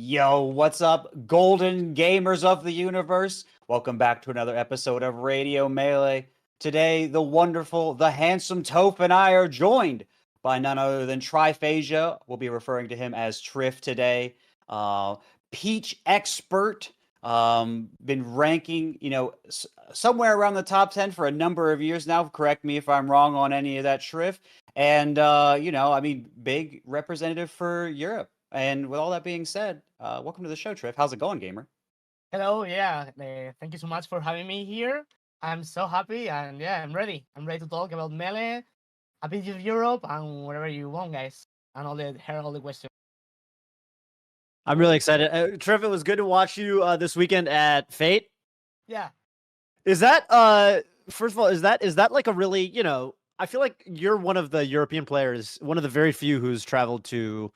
Yo, what's up, golden gamers of the universe? Welcome back to another episode of Radio Melee. Today, the wonderful, the handsome Toph and I are joined by none other than Trif. We'll be referring to him as Trif today. Uh, Peach expert. Been ranking, somewhere around the top 10 for a number of years now. Correct me if I'm wrong on any of that, Trif. And, big representative for Europe. And with all that being said, welcome to the show, Trif. How's it going, gamer? Hello, yeah. Thank you so much for having me here. I'm so happy, and yeah, I'm ready. I'm ready to talk about Melee, a bit of Europe, and whatever you want, guys, and all the questions. I'm really excited. Trif, it was good to watch you this weekend at Fate. Yeah. Is that first of all, is that like a really, I feel like you're one of the European players, one of the very few who's traveled to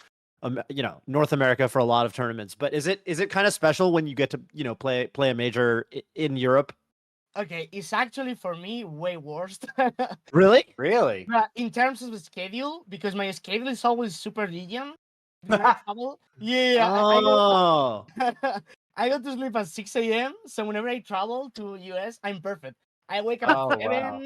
North America for a lot of tournaments. But is it kind of special when you get to, play a major in Europe? Okay, it's actually for me way worse. Really? Really? But in terms of the schedule, because my schedule is always super legend. When I travel, yeah, Oh. I go to sleep at 6 a.m. So whenever I travel to US, I'm perfect. I wake up Oh, at 7 wow.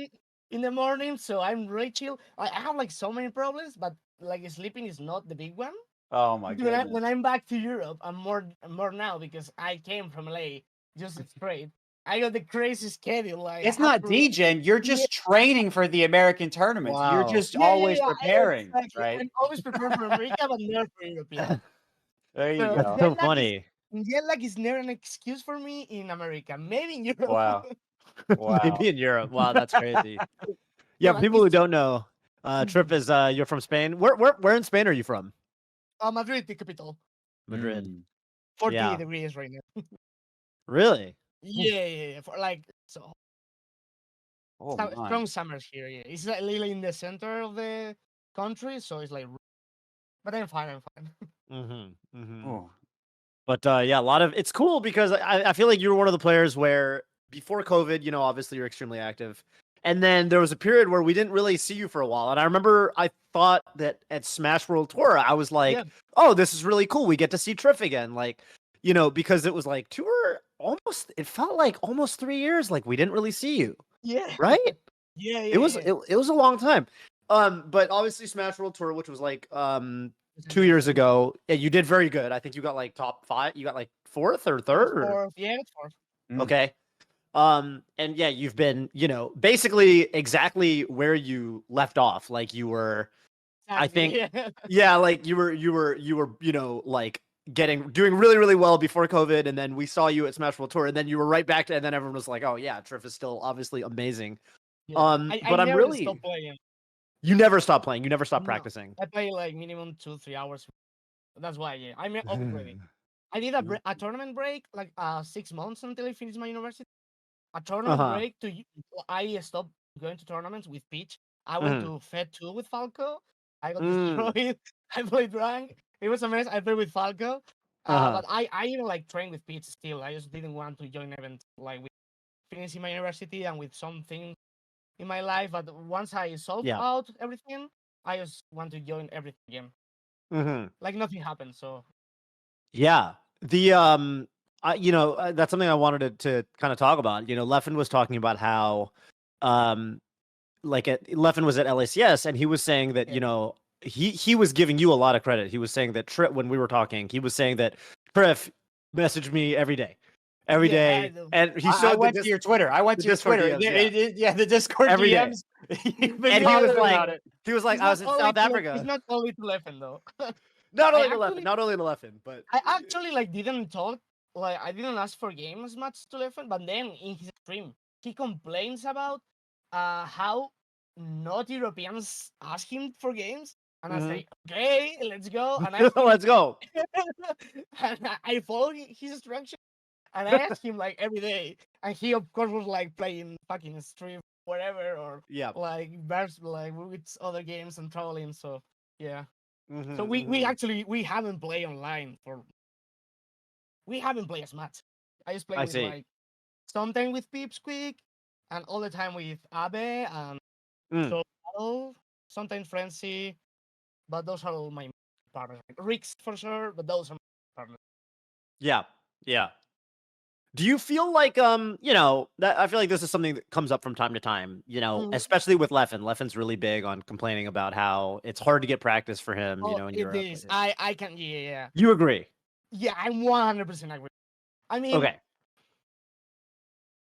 in the morning, so I'm really chill. I have like so many problems, but like sleeping is not the big one. Oh, my goodness. When I'm back to Europe, I'm more now because I came from LA just straight. I got the crazy schedule. Like It's I have not to DJing. You're yeah, just training for the American tournaments. You're Wow. just always preparing, exactly. right? I'm always prepared for America, but never for European. There you So That's go. so funny. jet lag is never an excuse for me in America. Maybe in Europe. Wow. Wow. Maybe in Europe. Wow, that's crazy. Yeah, Yeah, but people who it's don't know, Trip is you're from Spain. Where in Spain are you from? Madrid, the capital. Madrid. Mm. 40 Yeah. degrees right now. Really? Oof. Yeah. For like so Oh, my. strong summers here. Yeah, it's like literally in the center of the country, so it's like. But I'm fine. I'm fine. Mm-hmm. Mm-hmm. Oh. But yeah, a lot of it's cool because I feel like you were one of the players where before COVID, obviously you're extremely active. And then there was a period where we didn't really see you for a while. And I remember I thought that at Smash World Tour, I was like, Yeah. oh, this is really cool. We get to see Trif again. Like, because it was like it felt like almost 3 years. Like we didn't really see you. Yeah. Right? Yeah. It was it was a long time. But obviously Smash World Tour, which was like 2 years ago, you did very good. I think you got like top 5. You got like fourth or third. Fourth. Yeah, fourth. Okay. And yeah, you've been, basically exactly where you left off. Like you were, I think, Yeah. yeah, like you were, like doing really, really well before COVID, and then we saw you at Smash World Tour, and then you were right back to, and then everyone was like, oh yeah, Trif is still obviously amazing. Yeah. I But I'm never really, stopped playing. you never stop playing, you never stop No, practicing. I play like minimum 2-3 hours. That's why. Yeah, I'm upgrading. I did a tournament break like 6 months until I finished my university. A tournament Uh-huh. break I stopped going to tournaments with Peach. I went Mhm. to Fed 2 with Falco. I got Mm. destroyed. I played rank. It was a mess. I played with Falco. Uh-huh. But I even like train with Peach still. I just didn't want to join events like with finishing my university and with some things in my life. But once I solve Yeah. out everything, I just want to join everything again. Mm-hmm. Like nothing happened. So Yeah. The that's something I wanted to kind of talk about. Leffen was talking about how um Leffen was at LACS and he was saying that, yeah. he was giving you a lot of credit. He was saying that Trip, when we were talking, he was saying that Trif messaged me every day. Every Yeah, I day. know. And he I showed went to your Twitter. I went the to your Discord Twitter. DMs, yeah. The Discord Every day. DMs. You've been And he was bothered like about it. he was like, It's I not was in only South to it's Africa. not only to Leffen though. Not I only to Leffen, actually not only to Leffen, but I actually like didn't talk like I didn't ask for games much to Leffen, but then in his stream he complains about how not Europeans ask him for games, and I Mhm. say okay, let's go, and ask him. Let's go. And I follow his instructions, and I ask him like every day, and he of course was like playing fucking stream whatever or Yeah. like vers like with other games and traveling. So yeah. So Mm-hmm, we mm-hmm. actually we haven't played online for we haven't played as much. I just play I with see. like sometimes with Peeps Quick and all the time with Abe and Mm. so sometimes Frenzy, but those are all my partners. Like Rix for sure, but those are my partners. Yeah. Yeah. Do you feel like that I feel like this is something that comes up from time to time, especially with Leffen. Leffen's really big on complaining about how it's hard to get practice for him, Oh, in it Europe. is. I can. Yeah. You agree? Yeah, I'm 100% agree. I mean, Okay.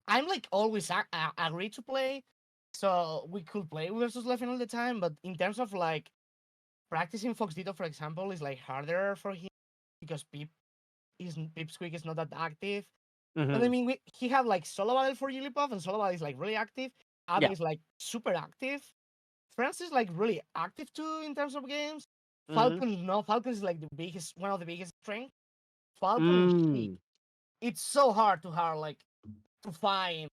I'm like always agree to play, so we could play versus Leffen all the time. But in terms of like practicing Fox Ditto, for example, is like harder for him because Pip Squeak is not that active. But I Mhm. mean, he have like solo battle for Jigglypuff, and solo battle is like really active. Abby Yeah. is like super active. France is like really active too in terms of games. Mhm. Falcon, no, Falcon is like one of the biggest strengths. Falcon and Sheik, Mm. it's so hard to find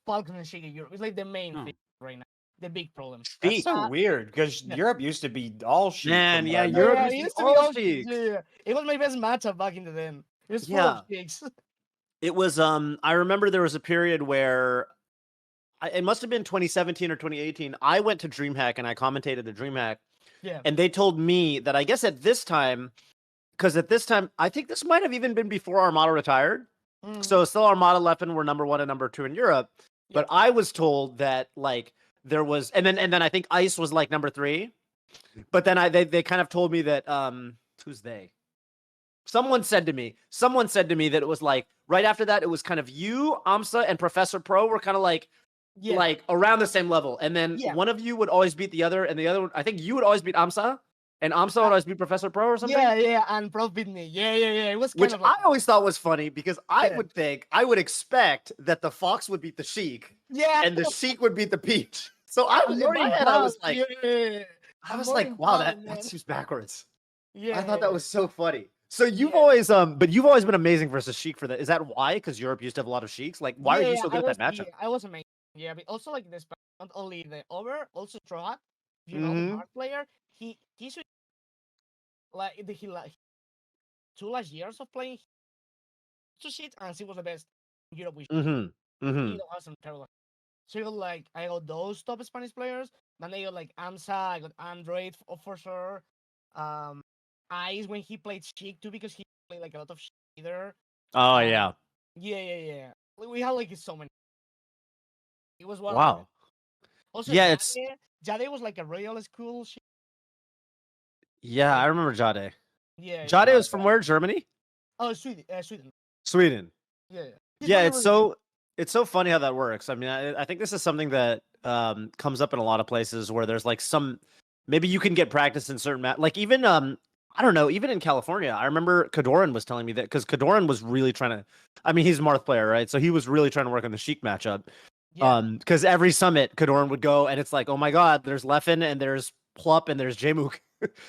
Falcon and Sheik in Europe. It's like the main Hmm. thing right now, the big problem. That's Sheik. so weird because Yeah. Europe used to be all Sheik. Man, From what yeah, I Europe remember. It used to be used to be all all Sheiks. Yeah. It was my best matchup back in the day. It was full of Yeah. Sheiks. It was I remember there was a period where it must have been 2017 or 2018. I went to DreamHack and I commentated the DreamHack, Yeah. and they told me that I guess at this time, because at this time I think this might have even been before Armada retired. Mhm. So still Armada Leffen were number 1 and number 2 in Europe. But I was told that like there was and then I think Ice was like number 3. But then they kind of told me that who's they? Someone said to me that it was like right after that it was kind of you, Amsa, and Professor Pro were kind of like around the same level. And then Yeah. one of you would always beat the other, and the other one, I think you would always beat Amsa, and Amsa would always beat Professor Pro or something. Yeah, and Prof beat me. Yeah. It was kind Which of like I always thought was funny because I Yeah. would expect that the Fox would beat the Sheik Yeah. and the Sheik would beat the Peach. So I'm in more my head I was involved. like, Yeah. I'm more wow, involved, man. that seems backwards. Yeah. I thought that was so funny. So you've Yeah. always but you've always been amazing versus Sheik for that. Is that why? Because Europe used to have a lot of Sheiks. Like, why are you so good at that matchup? I was amazing. Yeah, but also like this, not only the over, also Troat. If you know the Mhm. hard player, he's like he like 2 last years of playing to shit, and he was the best in Europe. With Mhm. Mhm. he was some terrible. So I got those top Spanish players. Then I got like Amsa, I got Android for sure. Ice when he played Sheik too because he played like a lot of Sheik either. Oh Um, yeah. yeah. We had like so many. It was one of the best. Wow. Also, Yeah, it's Jade was like a real school Sheik. yeah, I Like, remember Jade. yeah. Jade was from where? Germany? Oh, Sweden. Sweden. Yeah. He's Yeah, really, it's really good. so funny how that works. I mean, I think this is something that comes up in a lot of places where there's like some maybe you can get practice in certain like even I don't know, even in California. I remember Kadoran was telling me that because Kadoran was really trying to I mean, he's a Marth player, right? So he was really trying to work on the Sheik matchup. Yeah. Because every summit Kadoran would go and it's like, oh my god, there's Leffen and there's Plup and there's Jmook.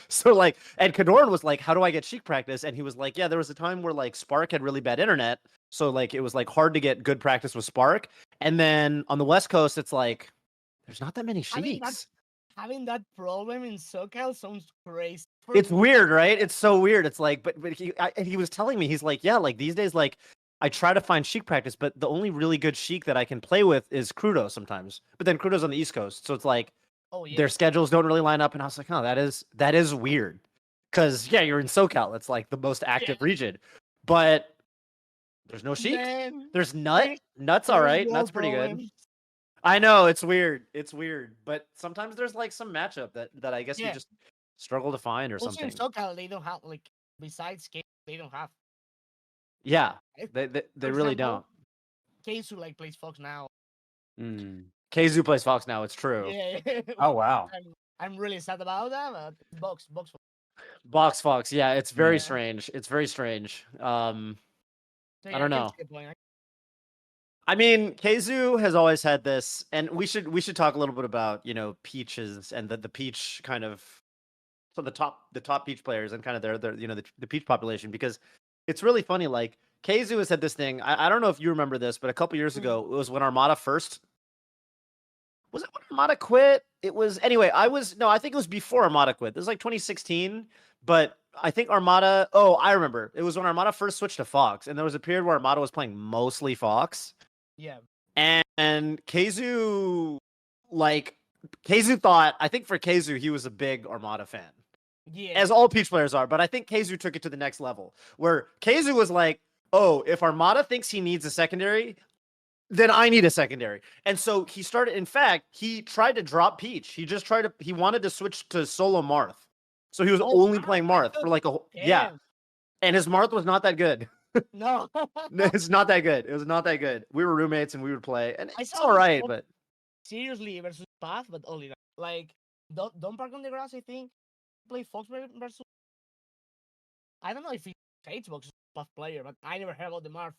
So like, and Kadoran was like, how do I get Sheik practice? And he was like, yeah, there was a time where like Spark had really bad internet. So like, it was like hard to get good practice with Spark. And then on the West Coast, it's like, there's not that many Sheiks. Having that problem in SoCal sounds crazy. It's weird, right? It's so weird. It's like, but and he was telling me, he's like, yeah, like these days, like I try to find Sheik practice, but the only really good Sheik that I can play with is Crudo sometimes. But then Crudo's on the East Coast, so it's like their schedules don't really line up. And I was like, oh, that is weird. Because yeah, you're in SoCal. It's like the most active region, but there's no Sheik. There's Nut. Nut's all right. Nut's pretty good. I know it's weird. It's weird, but sometimes there's like some matchup that I guess you just struggle to find or Also something. in SoCal, they don't have like besides K, they don't have. Yeah, they really don't. Keizu like plays Fox now. Keizu plays Fox now. It's true. Yeah. Oh wow. I'm really sad about that. But Box Fox. Yeah, it's very strange. It's very strange. I don't know. I mean, Keizu has always had this, and we should talk a little bit about Peaches and the Peach kind of the top Peach players and kind of their the Peach population, because it's really funny. Like Keizu has had this thing. I don't know if you remember this, but a couple years ago it was when Armada first. Was it when Armada quit? It was anyway. I think it was before Armada quit. This was like 2016, but I think Armada. Oh, I remember. It was when Armada first switched to Fox, and there was a period where Armada was playing mostly Fox. Yeah. And Keizu thought, I think for Keizu, he was a big Armada fan. Yeah. As all Peach players are, but I think Keizu took it to the next level, where Keizu was like, oh, if Armada thinks he needs a secondary, then I need a secondary. And so he started, in fact, he tried to drop Peach. He wanted to switch to solo Marth. So he was Oh, only wow, playing I Marth thought- for like yeah. Damn. And his Marth was not that good. No. No, it's not that good. It was not that good. We were roommates and we would play, and I it's saw all him right, play but seriously versus Path, but only that. Like, don't park on the grass. I think play Fox versus. I don't know if he Xbox is a Path player, but I never heard about the Marth.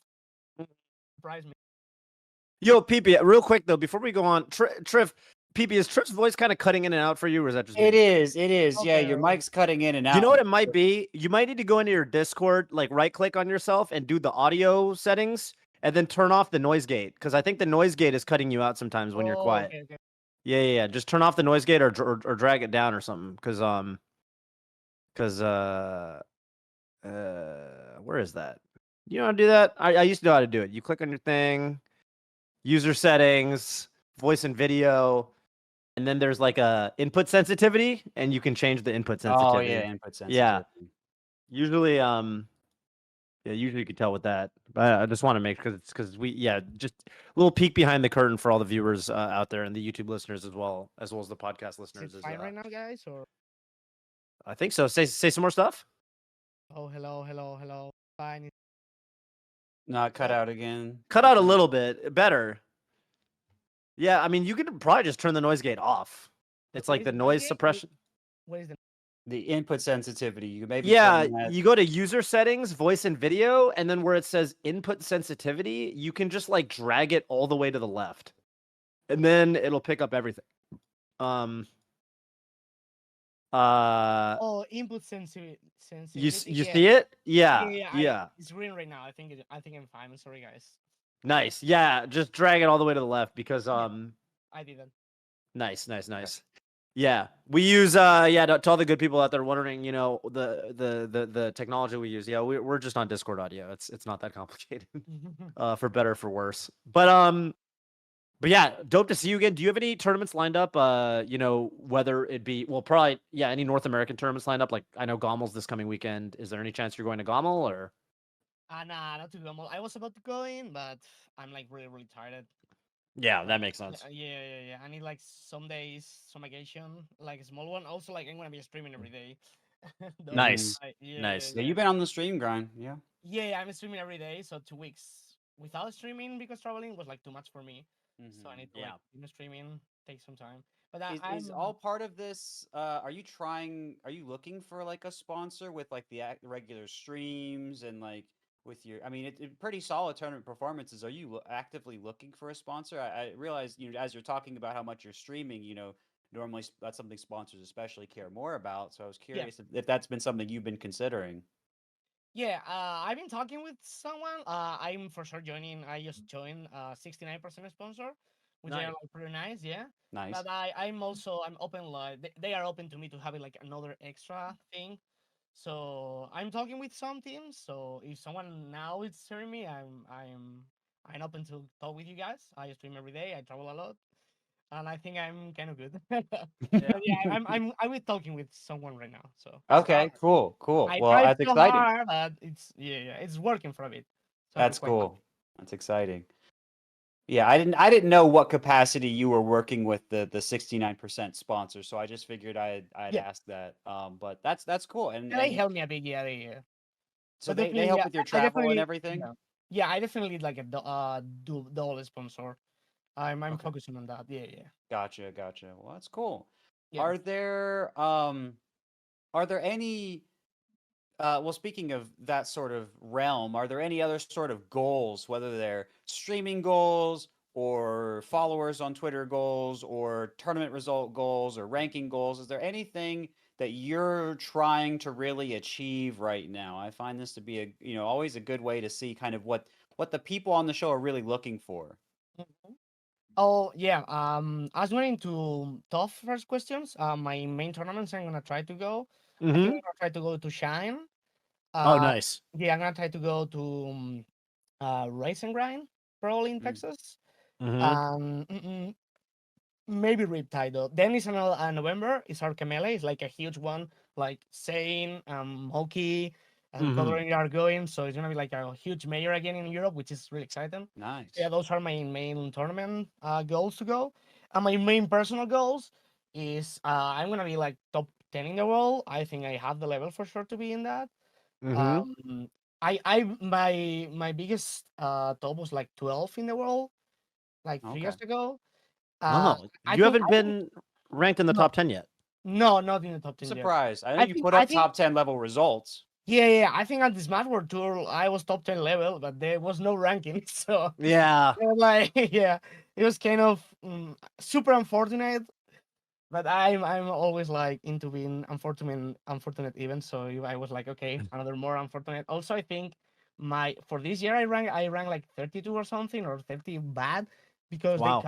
Surprise me. yo, PP, real quick though, before we go on, Trif, PP, is Trif's voice kind of cutting in and out for you, or is that just me? It is. It is. Yeah, Okay, your okay. mic's cutting in and out. You know what it might be? You might need to go into your Discord, like right click on yourself and do the audio settings and then turn off the noise gate. Because I think the noise gate is cutting you out sometimes when you're quiet. Okay, okay. Yeah. Just turn off the noise gate or drag it down or something. Because where is that? You know how to do that? I used to know how to do it. You click on your thing, user settings, voice and video, and then there's like a input sensitivity, and you can change the input sensitivity. Oh yeah, input sensitivity. Yeah. Usually, usually you can tell with that. But I just want to make because just a little peek behind the curtain for all the viewers out there and the YouTube listeners as well as the podcast Is listeners. it fine right now, guys? Or I think so. Say some more stuff. oh, hello. Fine. Not cut out again. Cut out a little bit better. Yeah, I mean you could probably just turn the noise gate off. It's What like is the the noise gate? suppression. What is the The input sensitivity. You maybe Yeah, turn that- you go to user settings, voice and video, and then where it says input sensitivity, you can just like drag it all the way to the left. And then it'll pick up everything. oh input sensitivity? You Yeah. see it? Yeah, Yeah. it's green right now. I think I'm fine. I'm sorry, guys. Nice. Yeah, just drag it all the way to the left because I didn't. nice. Yeah. We use to all the good people out there wondering, the technology we use. Yeah, we're just on Discord audio. It's not that complicated. For better or for worse. But yeah, dope to see you again. Do you have any tournaments lined up? Whether it be probably any North American tournaments lined up. Like I know Gommel's this coming weekend. Is there any chance you're going to Gommel or? Nah, not to go. I was about to go in, but I'm like really, really tired. Yeah, that makes sense. Yeah. I need like some days, some vacation, like a small one. Also, like I'm gonna be streaming every day. Nice. Nice. Yeah, you've been on the stream grind. Yeah. Yeah, I'm streaming every day. So 2 weeks without streaming because traveling was like too much for me. So I need to like streaming, take some time. But Is all part of this? Are you looking for like a sponsor with like the regular streams and like with your? I mean, it pretty solid tournament performances. Are you actively looking for a sponsor? I realize as you're talking about how much you're streaming, normally that's something sponsors especially care more about. So I was curious if that's been something you've been considering. Yeah, I've been talking with someone. I'm for sure joining. I just joined 69% sponsor, which are Nice. like pretty nice. Yeah. Nice. But I'm open. Like they are open to me to having like another extra thing. So I'm talking with some teams. So if someone now is hearing me, I'm open to talk with you guys. I stream every day. I travel a lot, and I think I'm kind of good. But yeah, I'm with talking with someone right now. So Okay, cool. I Well, tried that's so exciting. hard, but it's working for a bit. So I'm That's quite happy. cool. That's exciting. Yeah, I didn't know what capacity you were working with the 69% sponsor, so I just figured I'd Yeah. ask that. But that's cool. And they helped me a bit. Yeah. So But they definitely, help yeah, with your I travel and definitely, everything? yeah, I definitely need like a dual sponsor. I'm Okay. focusing on that. Yeah. Gotcha. Well, that's cool. Yeah. Are there any well, speaking of that sort of realm, are there any other sort of goals, whether they're streaming goals or followers on Twitter goals or tournament result goals or ranking goals? Is there anything that you're trying to really achieve right now? I find this to be always a good way to see kind of what the people on the show are really looking for. Mhm. Oh yeah. I was going to Toph first questions. My main tournaments I'm gonna try to go. I think I'm gonna try to go to Shine. Oh, nice. Yeah, I'm gonna try to go to Race and Grind, probably in Mm. Texas. Maybe Riptide though. Then it's another November. It's Arca Melee. It's like a huge one, like Sane, Hoki, and Mhm. coloring are going. So it's gonna be like a huge major again in Europe, which is really exciting. Nice. Yeah, those are my main tournament goals to go. And my main personal goals is I'm gonna be like top 10 in the world. I think I have the level for sure to be in that. Mhm. Um, my biggest top was like 12 in the world, like 3 years Okay. ago. Oh, I you think haven't I think been ranked in the no, top 10 yet. no, not in the top 10 yet. Surprise. I know you put I up think top 10 level results. yeah. I think at the Smash World Tour I was top 10 level, but there was no ranking, so Yeah. it was like yeah, it was kind of super unfortunate. But I'm always like into being unfortunate events. So I was like, okay, another more unfortunate. Also, I think my for this year I rank like 32 or something or 30 bad because Wow.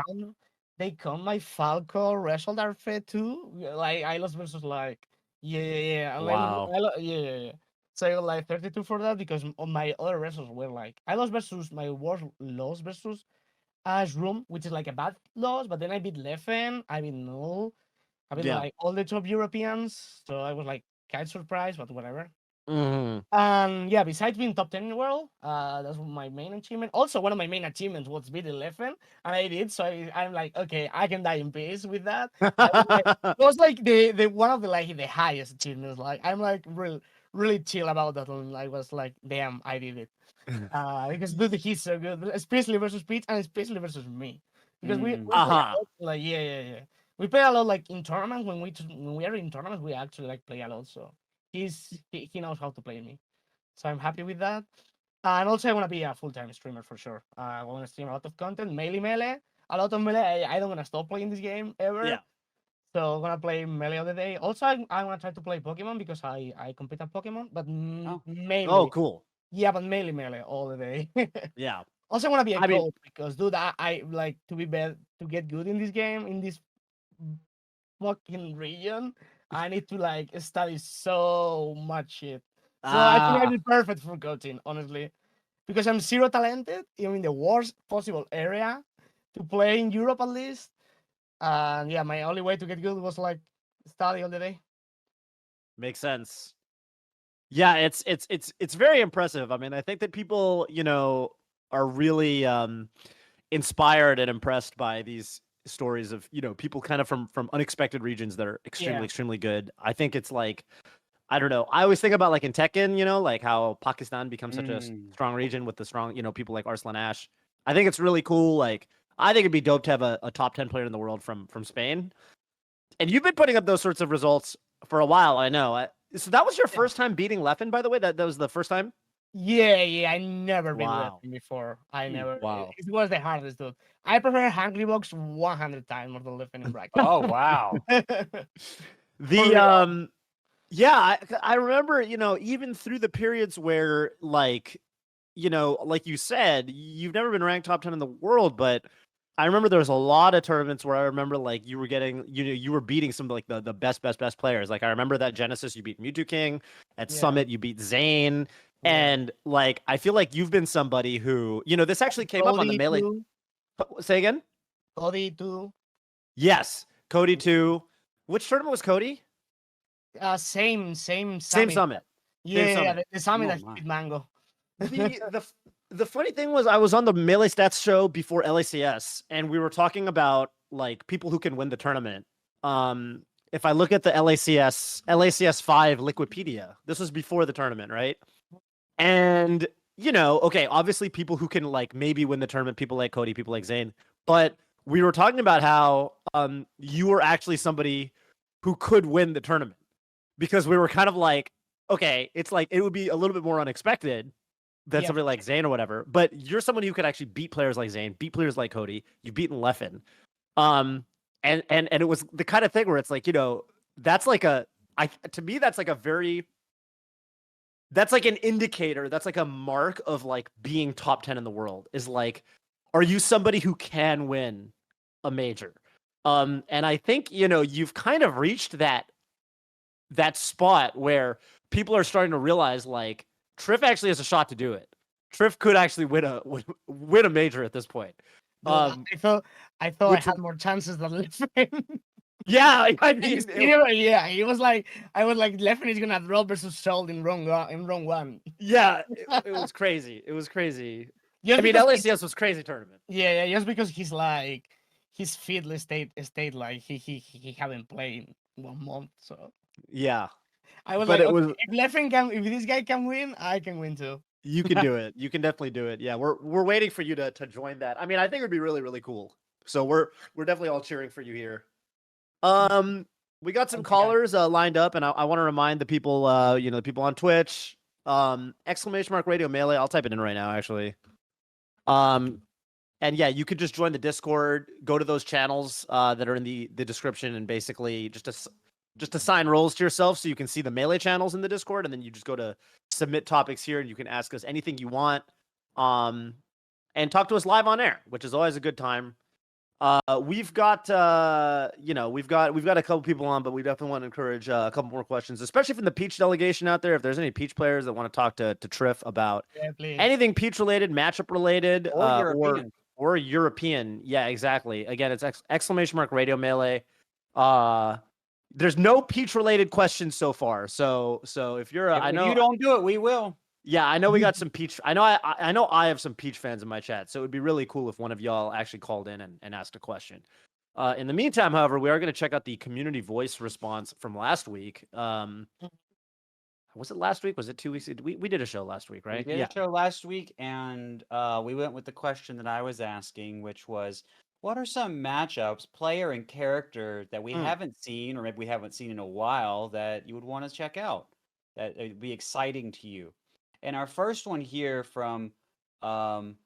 they count my Falco result are fed too. Like I lost versus like yeah. And Wow. yeah. So I got like 32 for that because my other results were like I lost versus my worst loss versus Room, which is like a bad loss, but then I beat Leffen, I beat Null, I mean, Yeah. like all the top Europeans, so I was like kind of surprised, but whatever. Mhm. And yeah, besides being top 10 in the world, that's my main achievement. Also, one of my main achievements was beat 11, and I did. So I'm like, okay, I can die in peace with that. It was like the one of the like the highest achievements. Like I'm like really chill about that, and I was like, damn, I did it. Because dude, he's so good, especially versus Peach and especially versus me. Because we play a Uh-huh. lot, like yeah. We play a lot like in tournaments when we are in tournaments we actually like play a lot. So he knows how to play me. So I'm happy with that. And also I want to be a full-time streamer for sure. I want to stream a lot of content, mainly melee. A lot of melee. I don't want to stop playing this game ever. Yeah. So I'm gonna play melee all the day. Also, I want to try to play Pokemon because I compete at Pokemon, but Oh. Oh, mainly cool. yeah, but mainly melee all the day. Yeah. Also, I want to be a I mean, coach because, dude, I like to be better to get good in this game in this fucking region. I need to like study so much shit. So I think I'd ah, be perfect for coaching, honestly, because I'm zero talented, even in the worst possible area to play in Europe at least. And yeah, my only way to get good was like study all the day. makes sense. Yeah, it's very impressive. I mean, I think that people, are really inspired and impressed by these stories of, people kind of from unexpected regions that are Yeah, extremely good. I think it's like, I don't know. I always think about like in Tekken, like how Pakistan becomes such a Mm. strong region with the strong, people like Arslan Ash. I think it's really cool. Like, I think it'd be dope to have a top 10 player in the world from Spain. And you've been putting up those sorts of results for a while, I know. So that was your yeah, first time beating Leffen, by the way? That was the first time? yeah. I never been Wow. left before. I never. Wow. It was the hardest, dude. I prefer Hungry Box 100 times more than lifting in bracket. Oh, wow. For The real. yeah, I remember, even through the periods where like, like you said, you've never been ranked top 10 in the world, but I remember there was a lot of tournaments where I remember like you were getting, you were beating some of like the best players. Like I remember that Genesis you beat Mewtwo King, at Yeah, Summit you beat Zane, yeah. and like I feel like you've been somebody who, this actually came up on the Cody melee. too. Say again? Cody too. Yes, Cody too. Which tournament was Cody? Same Same summit. Summit. Same Yeah. Summit. The summit Oh, that my. hit Mango. The funny thing was I was on the Melee Stats show before LACS and we were talking about like people who can win the tournament. Um if I look at the LACS 5 Liquipedia, this was before the tournament, right? And okay, obviously people who can like maybe win the tournament, people like Cody, people like Zane, but we were talking about how you were actually somebody who could win the tournament because we were kind of like, okay, it's like it would be a little bit more unexpected than Yeah, somebody like Zane or whatever. But you're someone who could actually beat players like Zane, beat players like Cody. You've beaten Leffen. And it was the kind of thing where it's like, that's like to me, that's like a very that's like an indicator, that's like a mark of like being top 10 in the world is like, are you somebody who can win a major? And I think, you've kind of reached that spot where people are starting to realize like Trif actually has a shot to do it. Trif could actually win a major at this point. dude, Um, I thought I which had more chances than Leffen. Yeah, I mean, Yeah, he was like, I was like, Leffen is gonna draw versus Sold in wrong one. yeah, it was crazy. It was crazy. Just I mean, because he's- LACS was crazy tournament. yeah, just because he's like his feetless state like he haven't played in 1 month, so Yeah, I was but like, it okay, was. if this guy can win, I can win too. You can do it. You can definitely do it. Yeah, we're waiting for you to join that. I mean, I think it would be really really cool. So we're definitely all cheering for you here. We got some Okay. callers lined up, and I want to remind the people, the people on Twitch, !Radio Melee. I'll type it in right now, actually. And yeah, you could just join the Discord, go to those channels that are in the description, and basically just assign roles to yourself so you can see the Melee channels in the Discord, and then you just go to submit topics here, and you can ask us anything you want, and talk to us live on air, which is always a good time. We've got we've got a couple people on, but we definitely want to encourage a couple more questions, especially from the Peach delegation out there. If there's any Peach players that want to talk to Trif about Yeah, please. anything Peach related, matchup related, Or European. or European. Yeah, exactly. Again, it's !Radio Melee. There's no Peach related questions so far. So if you're, If you don't do it, we will. Yeah, I know we got some Peach. I know I have some Peach fans in my chat, so it would be really cool if one of y'all actually called in and asked a question. In the meantime, however, we are going to check out the community voice response from last week. Was it last week? Was it 2 weeks? We did a show last week, right? We did a show last week, and we went with the question that I was asking, which was, what are some matchups, player and character, that we haven't seen, or maybe we haven't seen in a while, that you would want to check out, that would be exciting to you? And our first one here from Parkour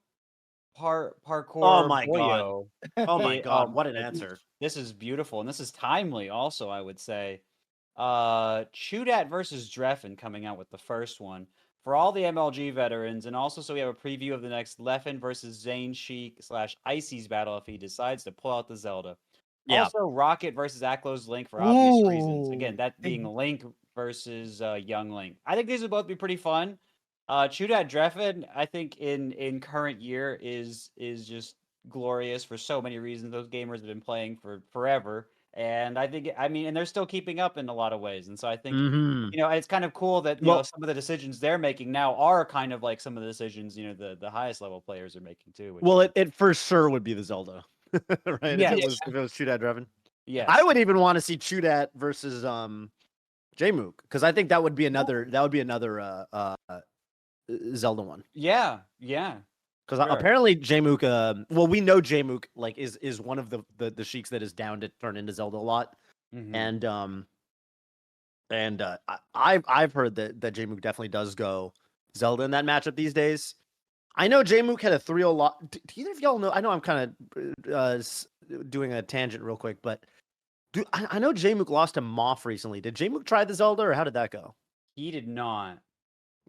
Oh my Boyo. Oh my it- god, what an this- answer! This is beautiful, and this is timely also, I would say. Chudat versus Dreffen coming out with the first one for all the MLG veterans, and also so we have a preview of the next Leffen versus Zane Sheik / Icy's battle if he decides to pull out the Zelda. Yeah. Also, Rocket versus Aklo's Link for obvious reasons. Ooh. Again, that being Link versus Young Link. I think these would both be pretty fun. Chudat Dreffen, I think in current year is just glorious for so many reasons. Those gamers have been playing for forever. And and they're still keeping up in a lot of ways. And so I think, Mhm. it's kind of cool that, some of the decisions they're making now are kind of like some of the decisions, the highest level players are making too. Well, it for sure would be the Zelda, right? Yes. If it was Chudat Dreffen. Yes. I would even want to see Chudat versus Jmook, because I think that would be another Zelda one. Yeah. Because Sure. apparently Jmook, well, we know Jmook like is one of the sheiks that is down to turn into Zelda a lot, Mhm. and I've heard that Jmook definitely does go Zelda in that matchup these days. I know Jmook had a 3-0 loss. Do either of y'all know? I know I'm kind of doing a tangent real quick, but I know Jmook lost to Moff recently. Did Jmook try the Zelda, or how did that go? He did not.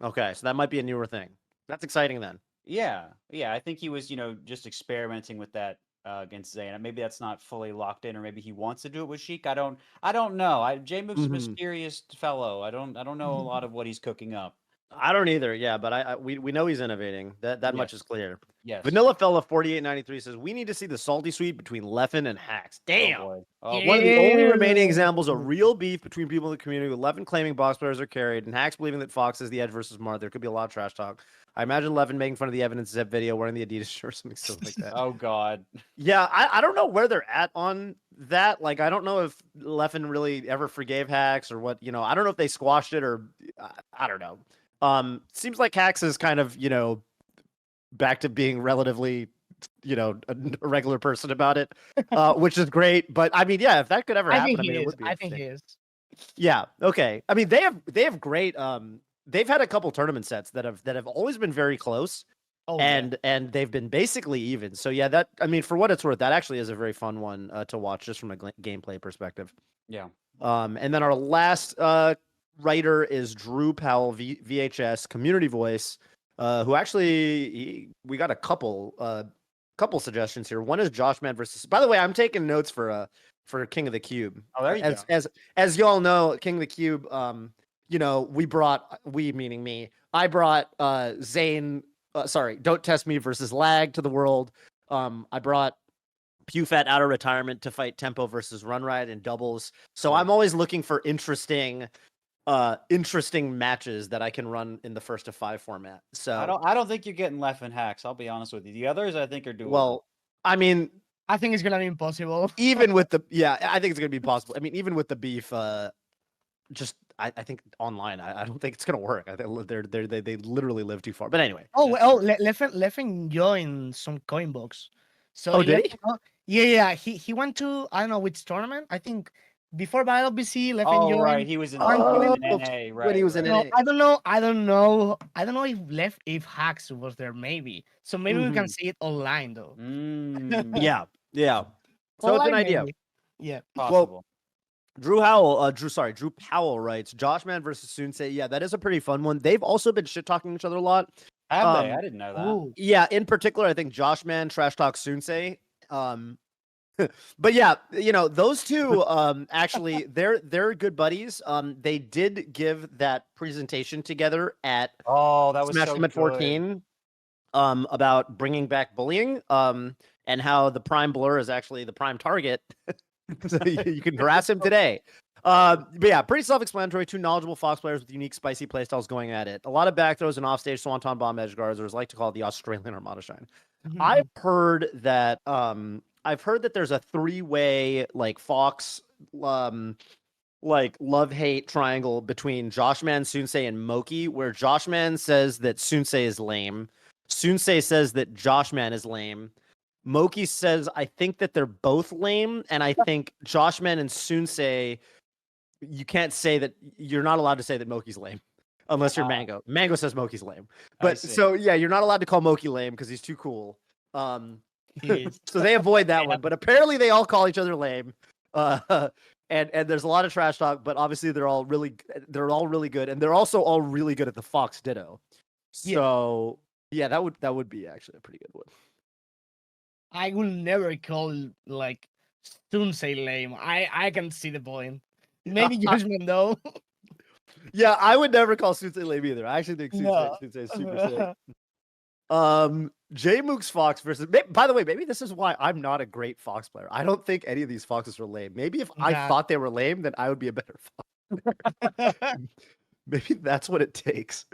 Okay, so that might be a newer thing. That's exciting then. Yeah. I think he was, just experimenting with that against Zane. Maybe that's not fully locked in, or maybe he wants to do it with Sheik. I don't know. Jmook's a mysterious fellow. I don't know a lot of what he's cooking up. I don't either. Yeah, but we know he's innovating. That much is clear. Yes. Vanilla Fella 4893 says we need to see the salty sweet between Leffen and Hacks. Damn. Oh, boy. One of the only remaining examples of real beef between people in the community, with Leffen claiming box players are carried and Hacks believing that Fox is the edge versus Marth. There could be a lot of trash talk. I imagine Leffen making fun of the Evidence Zep video, wearing the Adidas shirt or something silly like that. Oh God. Yeah, I don't know where they're at on that. Like, I don't know if Leffen really ever forgave Hacks or what. I don't know if they squashed it, or I don't know. Seems like Hacks is kind of, back to being relatively, a regular person about it, which is great. But I mean, yeah, if that could ever happen, it would be. I think he is. Yeah. Okay. I mean, they have great. They've had a couple tournament sets that have always been very close, and they've been basically even. So yeah, for what it's worth, that actually is a very fun one to watch, just from a gameplay perspective. Yeah. And then our last writer is Drew Powell, VHS Community Voice, who actually we got a couple suggestions here. One is Josh Man versus. By the way, I'm taking notes for King of the Cube. Oh, there you go. As y'all know, King of the Cube. We meaning me. I brought Zane. Sorry, Don't Test Me versus Lag to the world. I brought PewFat out of retirement to fight Tempo versus Runride in doubles. So Right. I'm always looking for interesting matches that I can run in the first of 5 format. So I don't think you're getting Leffen hacks. I'll be honest with you. The others I think are doable. well, I mean, I think it's gonna be impossible. even with the I think it's gonna be possible. I mean, even with the beef, just I think online, I don't think it's gonna work. I think they literally live too far. But anyway. Oh, That's well, Leffen joined some coin box. So Oh, did he? Yeah. He went to, I don't know which tournament. I think before Battle BC, Leffen oh joined. right, he was in Oh, NA, right? when he was in right. NA. No, I don't know if Hacks was there. Maybe. So maybe we can Mhm. see it online though. Mm, Yeah. So it's Online, an idea. maybe. Yeah. possible. Drew Powell writes, Joshman versus Sunsei. Yeah, that is a pretty fun one. They've also been shit talking each other a lot. Have they? I didn't know that. Oh, Yeah, in particular, I think Joshman trash talk Sunsei. But yeah, those two actually they're good buddies. They did give that presentation together at Oh, that was Smash so Summit good. 14 about bringing back bullying and how the prime blur is actually the prime target. So you can harass him today. But yeah, pretty self-explanatory. Two knowledgeable Fox players with unique, spicy playstyles going at it. A lot of back throws and offstage swanton bomb edge guards, or as I like to call it, the Australian Armada Shine. I've heard that there's a 3-way like Fox like love-hate triangle between Joshman, Sunsei, and Moki, where Joshman says that Sunsei is lame. Sunsei says that Joshman is lame. Moki says, I think that they're both lame, and I think Joshman and Sunsei, you can't say that, you're not allowed to say that Moki's lame. Unless you're Mango. Mango says Moki's lame. But see. so yeah, you're not allowed to call Moki lame because he's too cool. He is. So they avoid that one. But apparently they all call each other lame. And there's a lot of trash talk, but obviously they're all really good, and they're also all really good at the Fox Ditto. So yeah, that would be actually a pretty good one. I will never call like Sunsei lame. I can see the point. Maybe Judgment though. Yeah, I would never call Sunsei lame either. I actually think No. Sunsei is super sick. J Mook's Fox versus. By the way, maybe this is why I'm not a great Fox player. I don't think any of these Foxes are lame. Maybe if I thought they were lame, then I would be a better Fox player. Maybe that's what it takes.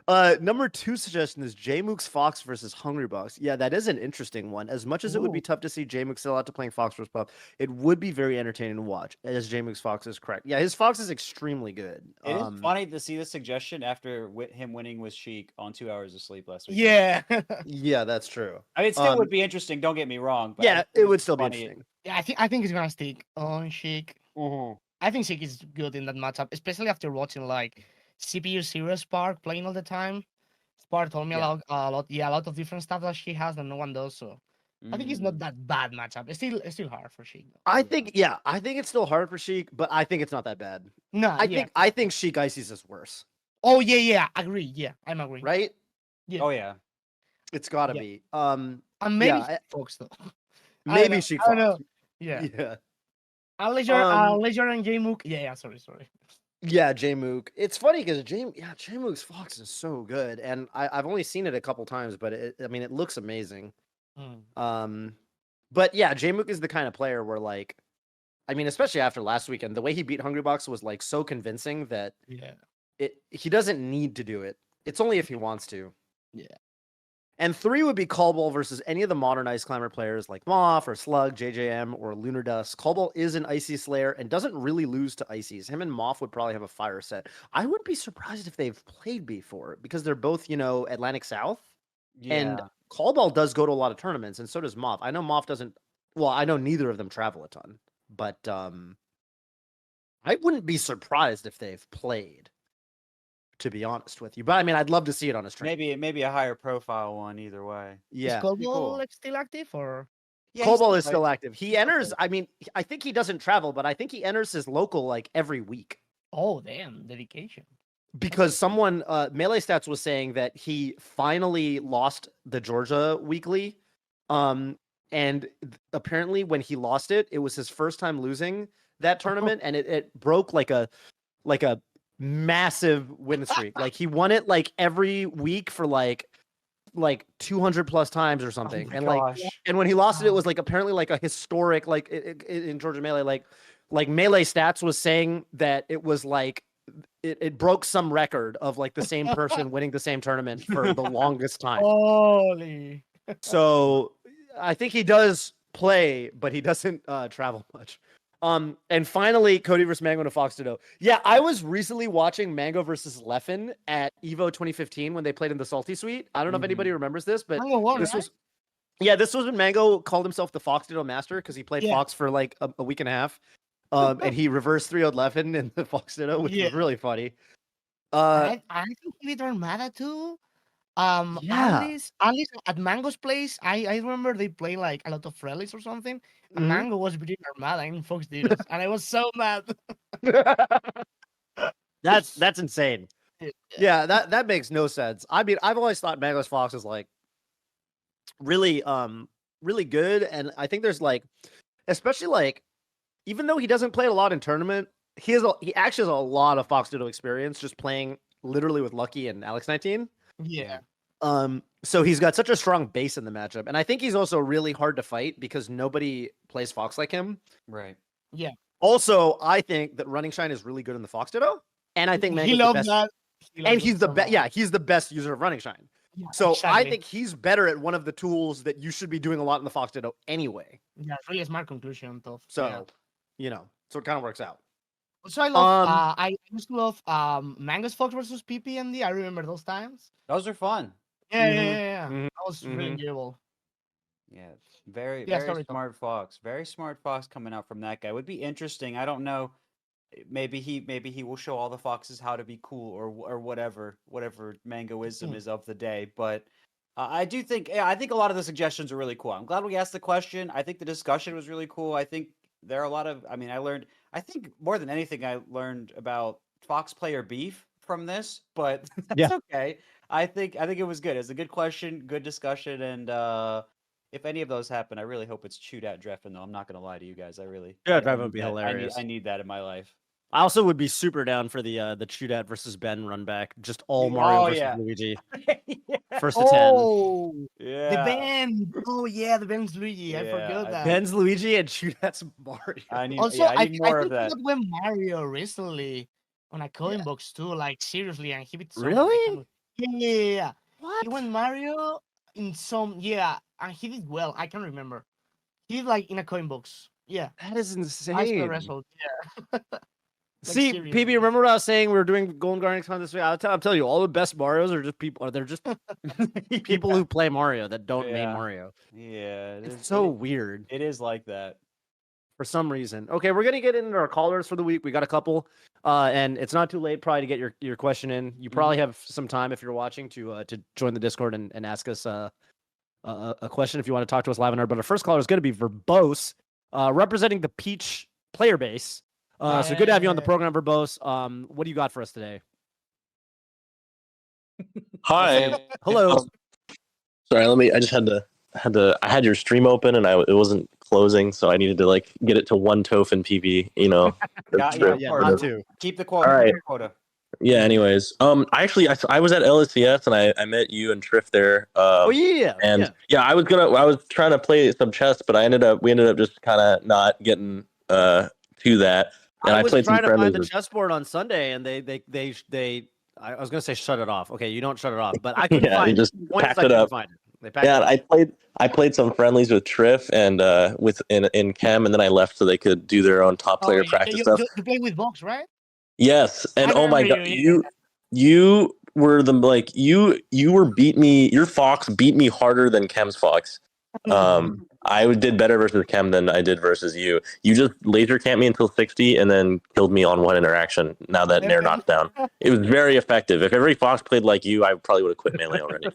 Number 2 suggestion is J Mook's Fox versus Hungrybox. Yeah, that is an interesting one. As much as it would be tough to see J Mook sell out to playing Fox versus Puff, it would be very entertaining to watch. As J Mook's Fox is correct. Yeah, his Fox is extremely good. It is funny to see the suggestion after him winning with Sheik on 2 hours of sleep last week. Yeah. Yeah, that's true. I mean, it still would be interesting. Don't get me wrong. But Yeah, it would still be interesting. Yeah, I think he's gonna stick on Sheik. I think Sheik is good in that matchup, especially after watching like CPU Zero Spark playing all the time. Spark told me a lot of different stuff that she has that no one does. So I think it's not that bad matchup. It's still hard for Sheik. Though. I think it's still hard for Sheik, but I think it's not that bad. No, I think Sheik Ices is worse. Oh yeah, agree. Yeah, I'm agreeing. Right? Yeah. Oh yeah. It's gotta be. And maybe Fox though. Maybe Sheik Fox. I don't know. Yeah. Yeah. Unless you're on J Mook. Yeah, sorry. Yeah, J Mook. It's funny because J Mook's Fox is so good, and I've only seen it a couple times, but it looks amazing. But yeah, J Mook is the kind of player where like, I mean, especially after last weekend, the way he beat Hungrybox was like so convincing that he doesn't need to do it. It's only if he wants to. Yeah. And 3 would be Callball versus any of the modern Ice Climber players like Moth or Slug, JJM, or Lunar Dust. Callball is an Icy Slayer and doesn't really lose to Icies. Him and Moth would probably have a fire set. I wouldn't be surprised if they've played before because they're both, Atlantic South. Yeah. And Callball does go to a lot of tournaments, and so does Moth. I know Moth doesn't. Well, I know neither of them travel a ton, but I wouldn't be surprised if they've played. To be honest with you, but I mean, I'd love to see it on his stream. Maybe a higher profile one either way. Yeah, is Callball like still active or? Yeah, Callball is still active. He enters. I mean, I think he doesn't travel, but I think he enters his local like every week. Oh damn, dedication. Because someone, Melee Stats was saying that he finally lost the Georgia weekly, and apparently when he lost it, it was his first time losing that tournament, and it broke like a massive win streak. Like he won it like every week for like like 200 plus times or something. my And gosh. and when he lost it, it was like apparently like a historic like in Georgia Melee like Melee Stats was saying that it was like it broke some record of like the same person winning the same tournament for the longest time. Holy. So I think he does play, but he doesn't travel much. And finally, Cody versus Mango and Fox Ditto. Yeah, I was recently watching Mango versus Leffen at Evo 2015 when they played in the Salty Suite. I don't know if anybody remembers this, but Mango won, this right? was this was when Mango called himself the Fox Ditto Master because he played Yeah. Fox for like a week and a half. And he reversed 3-0'd Leffen in the Fox Ditto, which was really funny. I think he did Armada too. Yeah. At least at Mango's place, I remember they play like a lot of rallies or something. And Mhm. Mango was beating Armada in Fox Ditos, and I was so mad. That's insane. Yeah, that makes no sense. I mean, I've always thought Mango's Fox is like really really good, and I think there's like, especially like, even though he doesn't play a lot in tournament, he actually has a lot of Fox Ditto experience just playing literally with Lucky and Alex 19. Yeah. So he's got such a strong base in the matchup, and I think he's also really hard to fight because nobody plays Fox like him. Right. Yeah. Also, I think that Running Shine is really good in the Fox Ditto, and I think He Mango's the loves best. that. And he's the best. Yeah, he's the best user of Running Shine. Yeah, So I exactly. think he's better at one of the tools that you should be doing a lot in the Fox Ditto anyway. Yeah, it's really smart conclusion, Toph. So, yeah. you know, so it kind of works out. So I love. I used to love Mango's Fox versus PPMD. I remember those times. Those are fun. Yeah, Mhm. yeah. Mhm. That was really enjoyable. Yeah, very Yeah, very sorry, Tom. smart Fox. Very smart Fox coming out from that guy. Would be interesting. I don't know. Maybe he will show all the foxes how to be cool or whatever Mangoism is of the day. But I do think I think a lot of the suggestions are really cool. I'm glad we asked the question. I think the discussion was really cool. I think there are a lot of. I mean, I think more than anything, I learned about Fox player beef from this. But that's okay. I think it was good. It's a good question, good discussion, and if any of those happen, I really hope it's chewed at Dreffen. Though I'm not gonna lie to you guys, I really Dreffen I would be need that. hilarious. I need that in my life. I also would be super down for the Chudat versus Ben run back. Just all Mario versus Luigi. First to 10. Oh, Yeah. the Ben. Oh yeah, the Ben's Luigi. I forgot that. Ben's Luigi and Chudat's Mario. I need Also, I need more of think that. that went Mario recently on a coin box too, like seriously, and he beat someone. Really? Yeah. What? He went Mario in some and he did well. I can't remember. He did like in a coin box. Yeah. That is I saw insane. wrestled. Yeah. See, seriously. PB, remember what I was saying? We were doing Golden Guardians Con this week. I'm telling you, all the best Marios are just people. They're just people who play Mario that don't main Mario. Yeah, It's so weird. It is like that for some reason. Okay, we're gonna get into our callers for the week. We got a couple, and it's not too late probably to get your question in. You probably have some time if you're watching to join the Discord and ask us a question if you want to talk to us live on air. But our first caller is going to be Verbose, representing the Peach player base. So good to have you on the program, Verbose. What do you got for us today? Hi. Hello. Sorry, I just I had your stream open and it wasn't closing, so I needed to like get it to one Toph and PP, you know. not two. Keep the quota. All right. Keep the quota. Yeah, anyways. I was at LSCS and I met you and Trif there. And I was trying to play some chess, but we ended up just kind of not getting to that. And I was played trying some to find the friendlies. chessboard on Sunday, and they I was gonna say shut it off. Okay, you don't shut it off, but I couldn't find they just it. packed it up. I played some friendlies with Trif and in Chem, and then I left so they could do their own top player practice stuff. You play with Vox, right? Yes, and oh my god, you. You were your Fox beat me harder than Chem's Fox. I did better versus Chem than I did versus you. You just laser camped me until 60 and then killed me on one interaction. Now that Nair knocked down, it was very effective. If every Fox played like you, I probably would have quit Melee already.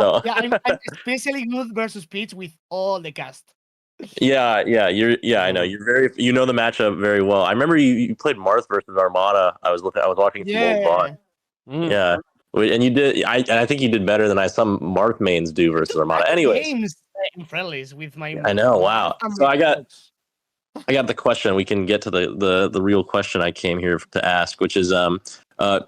So. Yeah, I'm especially good versus Peach with all the cast. I know you know the matchup very well. I remember you played Marth versus Armada. I was watching some old VOD. Yeah. And you did. I think you did better than some Marth mains do versus Armada. Anyways, games in friendlies with my. I know. Wow. So I got the question. We can get to the real question I came here to ask, which is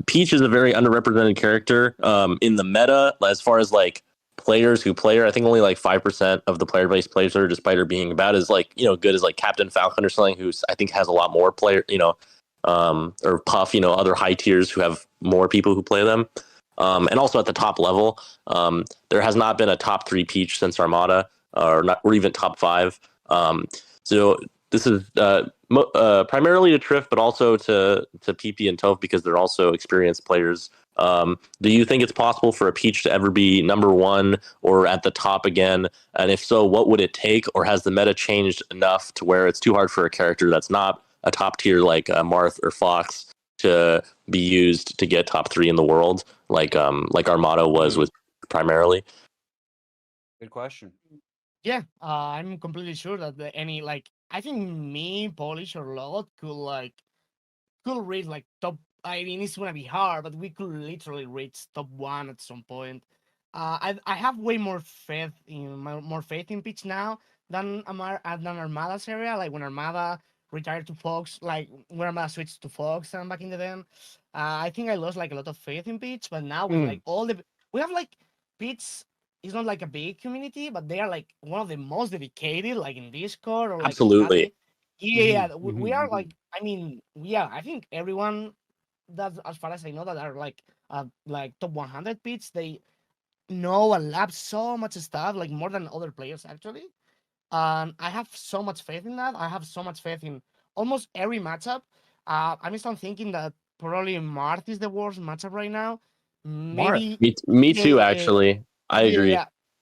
Peach is a very underrepresented character in the meta as far as like players who play her. I think only like 5% of the player base plays her, despite her being about as like, good as like Captain Falcon or something, who's I think has a lot more player, or Puff, other high tiers who have more people who play them. And also at the top level, there has not been a top 3 Peach since Armada, or even top 5. So this is primarily to Trif, but also to PP and Toph, because they're also experienced players. Do you think it's possible for a Peach to ever be number 1 or at the top again? And if so, what would it take? Or has the meta changed enough to where it's too hard for a character that's not a top tier like Marth or Fox to be used to get top 3 in the world, like Armada was with primarily? Good question. Yeah, I'm completely sure that any like I think me, Polish or Lot could reach like top. I mean, it's gonna be hard, but we could literally reach top 1 at some point. I have way more faith in Pitch now than Armada's area. Like when Armada retired to Fox, like when Armada switched to Fox and back in the day, I think I lost like a lot of faith in Pitch. But now with like we have like Pitch is not like a big community, but they are like one of the most dedicated, like in Discord or like Absolutely. yeah, we are like, I mean, yeah, I think everyone that, as far as I know, that are like top 100 pits, they know and love so much stuff, like more than other players actually. And I have so much faith in that. I have so much faith in almost every matchup. I'm still thinking that probably Marth is the worst matchup right now. Maybe Me yeah, too, actually. I agree.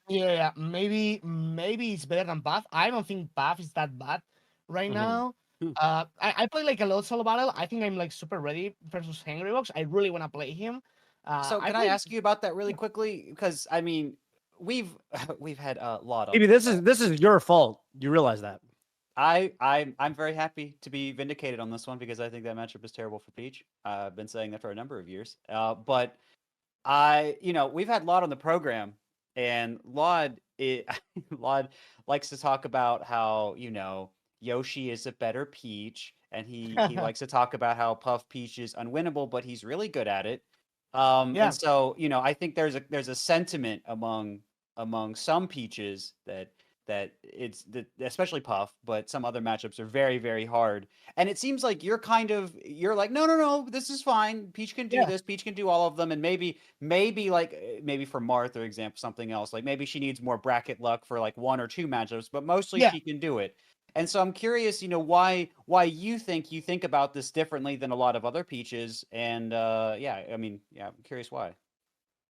yeah. Maybe it's better than Buff. I don't think Buff is that bad right now. I play like a lot solo battle. I think I'm like super ready versus Hungrybox. I really want to play him. So can I ask you about that really quickly? Because I mean, we've we've had a lot of. Maybe this is your fault. You realize that. I'm very happy to be vindicated on this one because I think that matchup is terrible for Peach. I've been saying that for a number of years. But we've had Laud on the program, and Laud Laud likes to talk about how Yoshi is a better Peach, and he likes to talk about how Puff Peach is unwinnable, but he's really good at it. And so I think there's a sentiment among some Peaches that it's especially Puff, but some other matchups are very, very hard. And it seems like you're like, no, this is fine. Peach can do this. Peach can do all of them. And maybe for Martha, for example, something else. Like maybe she needs more bracket luck for like 1 or 2 matchups, but mostly she can do it. And so I'm curious, why you think about this differently than a lot of other Peaches. And I'm curious why.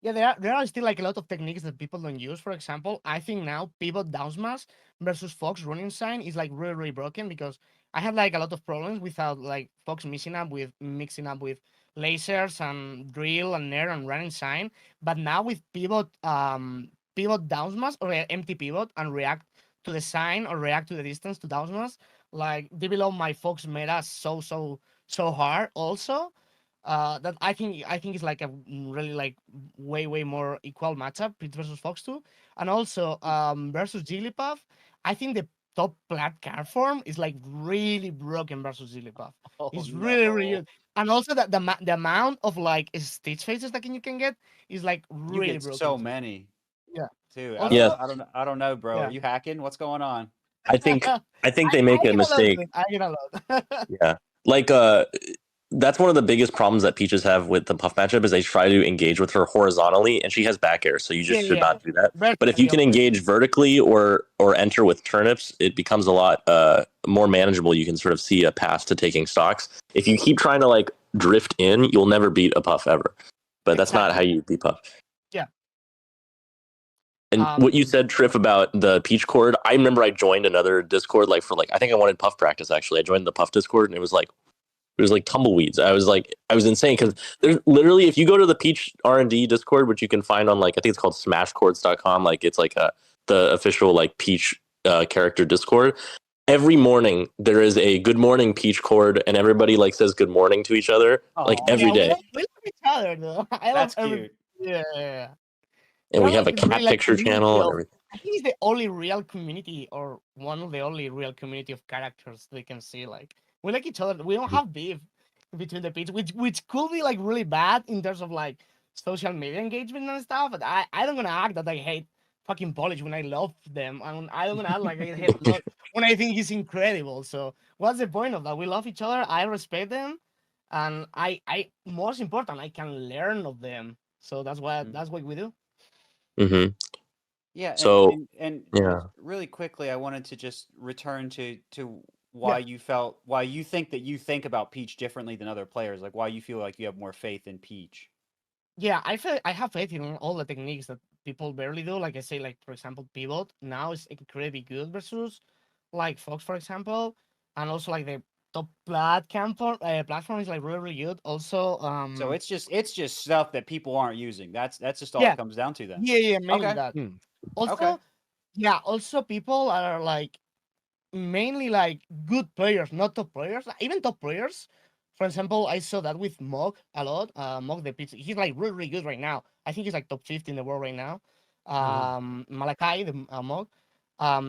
Yeah, there are still like a lot of techniques that people don't use. For example, I think now pivot down smash versus Fox running sign is like really, really broken because I had like a lot of problems without like Fox mixing up with lasers and drill and nair and running sign. But now with pivot down smash or empty pivot and react to the sign or react to the distance to down smash, like develop my Fox meta so hard also. That I think is like a really like way more equal matchup Pete versus Fox 2. And also versus Jigglypuff, I think the top plat card form is like really broken versus Jigglypuff. It's really good. And also the amount of like Stitch faces that you can get is like really you get broken. so many. Yeah. Too. Also, I don't know, bro. Are you hacking? What's going on? I think they make a mistake. I get a lot. Yeah. Like that's one of the biggest problems that Peaches have with the Puff matchup is they try to engage with her horizontally, and she has back air, so you just should not do that. But if you can engage vertically or enter with turnips, it becomes a lot more manageable. You can sort of see a path to taking stocks. If you keep trying to like drift in, you'll never beat a Puff ever. But that's not how you beat Puff. Yeah. And what you said, Trif, about the Peach Cord, I remember I joined another Discord I think I wanted Puff practice actually. I joined the Puff Discord, and it was like tumbleweeds. I was insane because there's literally, if you go to the Peach R&D Discord, which you can find on like I think it's called smashcords.com, like it's like the official like Peach character Discord. Every morning there is a good morning Peach Cord, and everybody like says good morning to each other like every day. We love each other though. That's cute. Yeah. And we have a cat picture channel and everything. I think it's the only real community, or one of the only real community of characters they can see. Like we like each other. We don't have beef between the Peach, which could be like really bad in terms of like social media engagement and stuff. But I don't gonna act that I hate fucking Polish when I love them. I don't gonna act like I hate love when I think he's incredible. So what's the point of that? We love each other. I respect them, and I most important, I can learn of them. So that's what we do. Mm-hmm. Yeah, So and yeah. just really quickly, I wanted to just return to Yeah. why you think that you think about Peach differently than other players, like why you feel like you have more faith in Peach. Yeah, I feel I have faith in all the techniques that people barely do. Like I say, like for example, pivot now is incredibly good versus like Fox, for example, and also like the top platform is like really really good. Also, So it's just stuff that people aren't using. That's just all it yeah, comes down to then. yeah, mainly Okay. that. Hmm. Okay. Also, yeah, also people are like mainly like good players, not top players. Like, even top players. For example, I saw that with Mog a lot. Mog the pizza, he's like really, really good right now. I think he's like top 50 in the world right now. Malachi the Mog,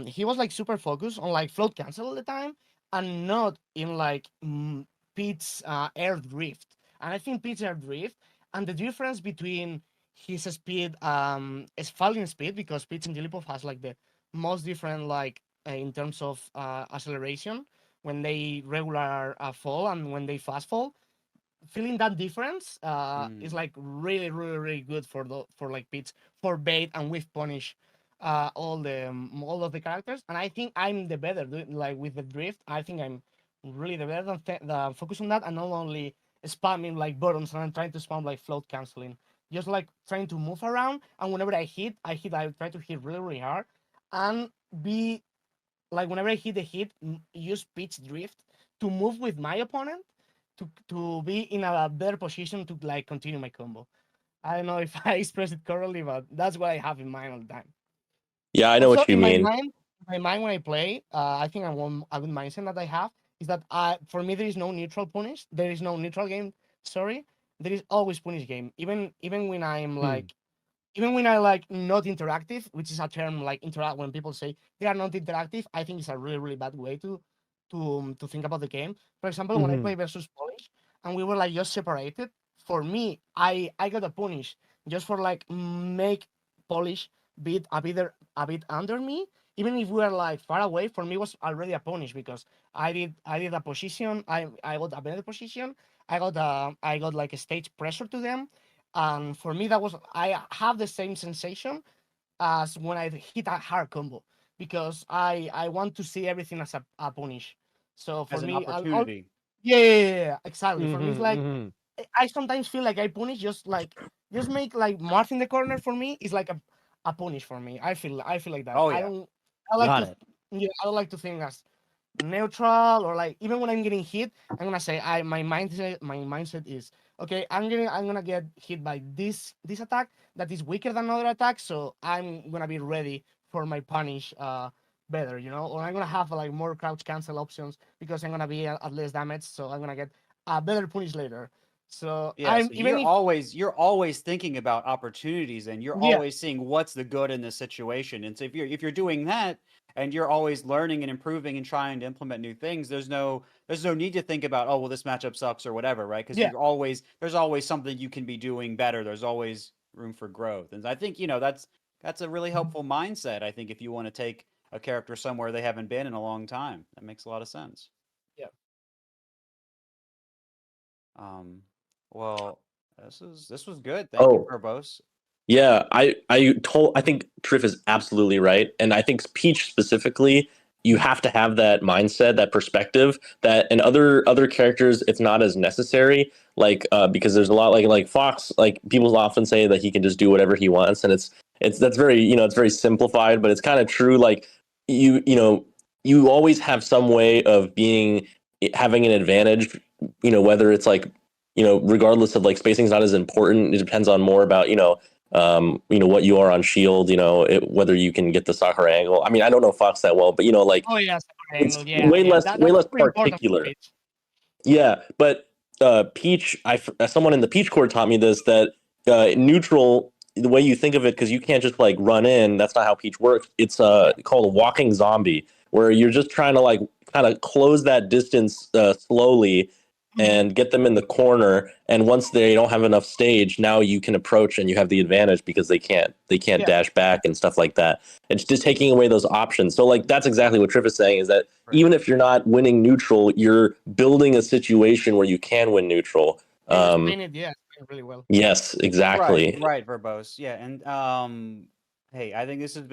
he was like super focused on like float cancel all the time and not in like Pete's air drift. And I think Pete's air drift and the difference between his speed is falling speed because Pete's and Dilipov has like the most different like in terms of acceleration when they regular fall and when they fast fall. Feeling that difference is Mm. like really, really, really good for the for like pits for bait and with punish all of the characters. And I think I'm the better like with the drift. I think I'm really the better than focus on that and not only spamming like buttons and I'm trying to spam like float canceling. Just like trying to move around and whenever I try to hit really, really hard and be like whenever I hit the hit, use pitch drift to move with my opponent to be in a better position to like continue my combo. I don't know if I expressed it correctly, but that's what I have in mind all the time. Yeah, I know Also, what you mean. my mind when I play, I think a good mindset that I have is that for me there is no neutral punish. There is no neutral game. Sorry, there is always punish game. Even when I'm Hmm. like even when I like not interactive, which is a term like interact when people say they are not interactive, I think it's a really really bad way to think about the game. For example, when I Mhm. play versus Polish and we were like just separated, for me, I got a punish just for like make Polish beat a bit under me. Even if we were like far away, for me was already a punish because I did a position, I got a better position. I got like a stage pressure to them and for me that was I have the same sensation as when I hit a hard combo because I want to see everything as a punish. So for As an me, opportunity. exactly. For me, it's Mhm. like Mhm. I sometimes feel like I punish just make like Marth in the corner for me is like a punish for me. I feel like that. Oh I yeah. don't I like Got to it. yeah I don't like to think as neutral or like even when I'm getting hit, I'm gonna say my mindset is okay, I'm gonna get hit by this attack that is weaker than another attack, so I'm gonna be ready for my punish better, or I'm gonna have like more crouch cancel options because I'm gonna be at less damage, so I'm gonna get a better punish later. So Yeah, I'm so even if you're always thinking about opportunities and you're yeah, always seeing what's the good in the situation. And so if you're doing that and you're always learning and improving and trying to implement new things, there's no need to think about, oh well this matchup sucks or whatever, right? Because yeah, there's always something you can be doing better. There's always room for growth. And I think, that's a really helpful mindset, I think, if you want to take a character somewhere they haven't been in a long time. That makes a lot of sense. yeah. Um, well, this was good. Thank you, Oh, Verbose. yeah, I think Trif is absolutely right, and I think Peach specifically, you have to have that mindset, that perspective. That in other characters, it's not as necessary. Like because there's a lot like Fox. Like people often say that he can just do whatever he wants, and it's that's very it's very simplified, but it's kind of true. Like you always have some way of having an advantage. Whether it's like regardless of like spacing's not as important. It depends on more about what you are on shield, whether you can get the Sakura angle. I mean, I don't know Fox that well, but like Oh yeah, separate it's angle. Yeah, yeah. way That's less super important for particular. pitch. Yeah, but Peach, someone in the Peach Corps taught me this that neutral, the way you think of it, because you can't just like run in. That's not how Peach works. It's Yeah. called a walking zombie, where you're just trying to like kind of close that distance slowly, and get them in the corner. And once they don't have enough stage, now you can approach and you have the advantage because they can't Yeah. dash back and stuff like that. It's just taking away those options. So like that's exactly what Trif is saying, is that even if you're not winning neutral, you're building a situation where you can win neutral. Explain it, yeah, explain it really well. Yes, exactly. Right, Verbose. Yeah, and hey, I think this has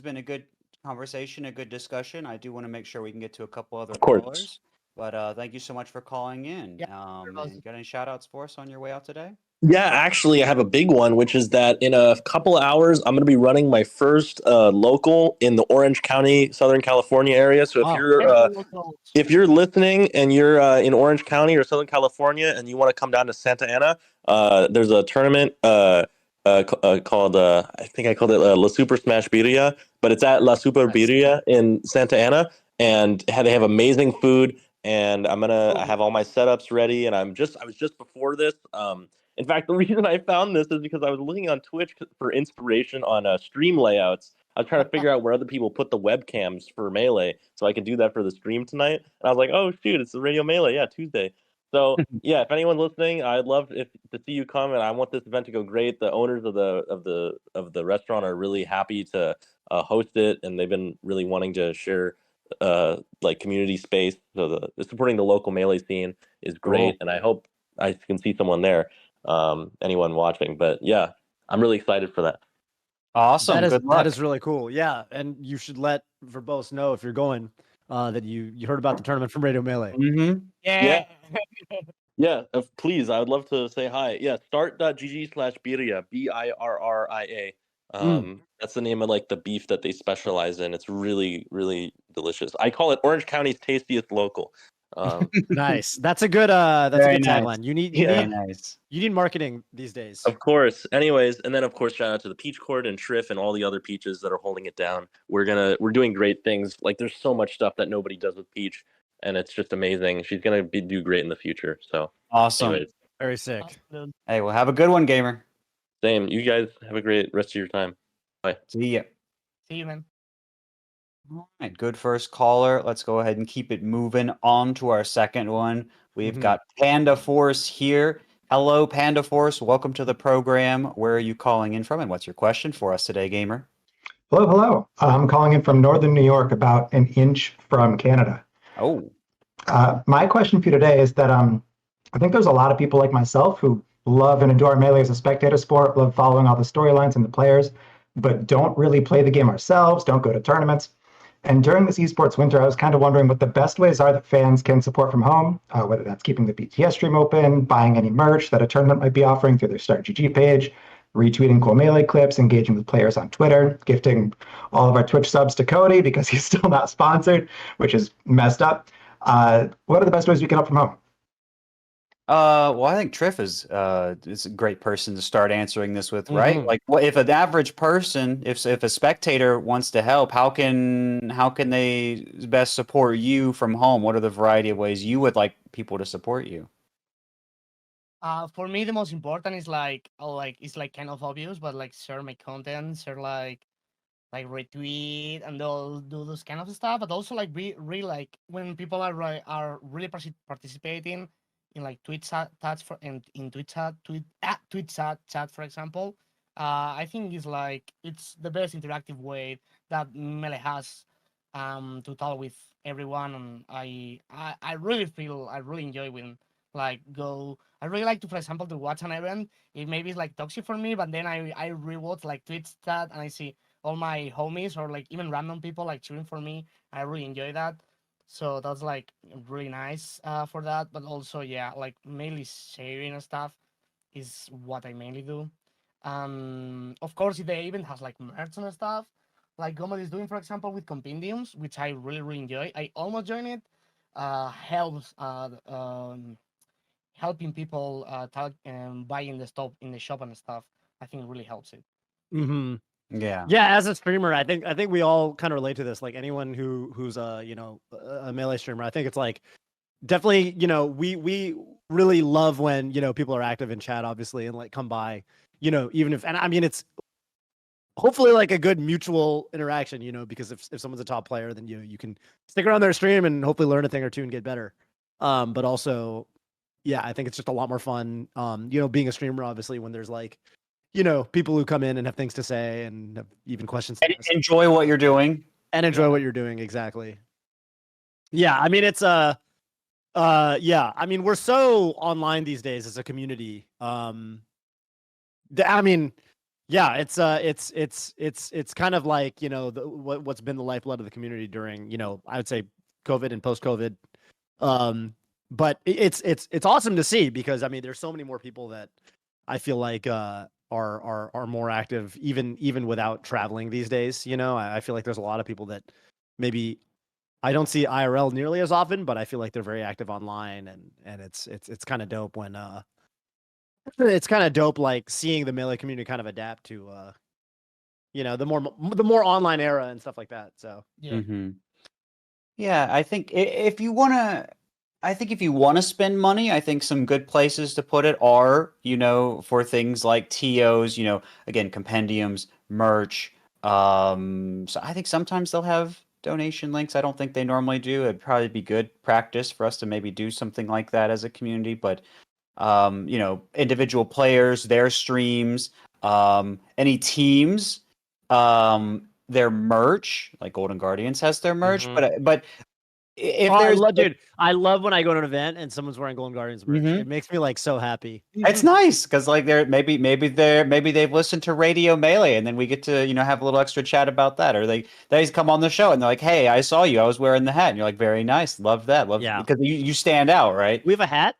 been a good conversation, a good discussion. I do want to make sure we can get to a couple other Of course. callers, but thank you so much for calling in. Yeah, Verbose. And got any shout outs for us on your way out today? Yeah, actually, I have a big one, which is that in a couple of hours, I'm going to be running my first local in the Orange County, Southern California area. So if you're listening and you're in Orange County or Southern California and you want to come down to Santa Ana, there's a tournament called I think I called it La Super Smash Birria, but it's at La Super Birria in Santa Ana, and they have amazing food. And I have all my setups ready, and I was just before this. In fact, the reason I found this is because I was looking on Twitch for inspiration on stream layouts. I was trying to figure out where other people put the webcams for Melee, so I could do that for the stream tonight. And I was like, oh shoot, it's the Radio Melee, yeah, Tuesday. So yeah, if anyone listening, I'd love to see you come, and I want this event to go great. The owners of the restaurant are really happy to host it, and they've been really wanting to share like community space. So the supporting the local Melee scene is great, and I hope I can see someone there. Anyone watching, but yeah, I'm really excited for that. Awesome. Good luck. That is really cool. Yeah, and you should let Verbose know if you're going that you heard about the tournament from Radio Melee. Mm-hmm. Yeah, please. I would love to say hi. Yeah, start.gg/birria, BIRRIA. That's the name of like the beef that they specialize in. It's really, really delicious. I call it Orange County's tastiest local. Nice. That's a good tagline. You need marketing these days. Of course. Anyways, and then of course shout out to the Peach Court and Trif and all the other Peaches that are holding it down. We're doing great things. Like there's so much stuff that nobody does with Peach, and it's just amazing. She's gonna do great in the future. So awesome. Anyways. Very sick. Awesome. Hey, well, have a good one, gamer. Same. You guys have a great rest of your time. Bye. See ya. See you, man. All right, good first caller. Let's go ahead and keep it moving on to our second one. We've got Panda Force here. Hello, Panda Force. Welcome to the program. Where are you calling in from, and what's your question for us today, gamer? Hello. I'm calling in from northern New York, about an inch from Canada. Oh. My question for you today is that I think there's a lot of people like myself who love and adore Melee as a spectator sport, love following all the storylines and the players, but don't really play the game ourselves, don't go to tournaments. And during this esports winter, I was kind of wondering what the best ways are that fans can support from home, whether that's keeping the BTS stream open, buying any merch that a tournament might be offering through their StartGG page, retweeting cool Melee clips, engaging with players on Twitter, gifting all of our Twitch subs to Cody because he's still not sponsored, which is messed up. What are the best ways we can help from home? Well, I think Trif is a great person to start answering this with, right? Like, if an average person, if a spectator wants to help, how can they best support you from home? What are the variety of ways you would like people to support you? For me, the most important is it's kind of obvious, but like share my content, share like retweet and they'll do those kind of stuff. But also like be really like when people are really participating in like tweet chats tweet chat for example. I think it's the best interactive way that Melee has to talk with everyone, and I really enjoy when I really like to, for example, to watch an event. It maybe it's like toxic for me, but then I rewatch like tweets that and I see all my homies or like even random people like cheering for me. I really enjoy that. So that's like really nice for that. But also, yeah, like mainly sharing and stuff is what I mainly do. Of course, if the event has like merch and stuff, like Gomad is doing, for example, with compendiums, which I really enjoy. I almost joined it. Helps helping people buying the stuff in the shop and stuff. I think it really helps it. Yeah. As a streamer, I think we all kind of relate to this. Like anyone who's a Melee streamer, I think it's like definitely, we really love when, people are active in chat, obviously, and like come by, even if, and I mean, it's hopefully like a good mutual interaction, because if someone's a top player, then you can stick around their stream and hopefully learn a thing or two and get better. But also, yeah, I think it's just a lot more fun. Being a streamer, obviously, when there's like, people who come in and have things to say and have even questions to And ask enjoy what you're doing. and enjoy what you're doing. Exactly. Yeah, I mean, yeah, I mean, we're so online these days as a community. I mean, yeah, it's kind of like what's been the lifeblood of the community during I would say COVID and post COVID. But it's awesome to see because I mean there's so many more people that I feel like are more active even without traveling these days. I feel like there's a lot of people that maybe I don't see IRL nearly as often, but I feel like they're very active online and it's kind of dope when it's kind of dope like seeing the Melee community kind of adapt to the more online era and stuff like that. So Yeah. Yeah, I think if you want to, I think if you want to spend money, I think some good places to put it are, for things like TOs, again, compendiums, merch. So I think sometimes they'll have donation links. I don't think they normally do. It'd probably be good practice for us to maybe do something like that as a community, but individual players, their streams, any teams, their merch, like Golden Guardians has their merch, but if I there's love, dude. I love when I go to an event and someone's wearing Golden Guardians merch. It makes me like so happy. it's nice because like maybe they've listened to Radio Melee and then we get to have a little extra chat about that, or they come on the show and they're like, hey, I saw you, I was wearing the hat, and you're like, very nice, love that, Yeah. because you stand out, right? We have a hat.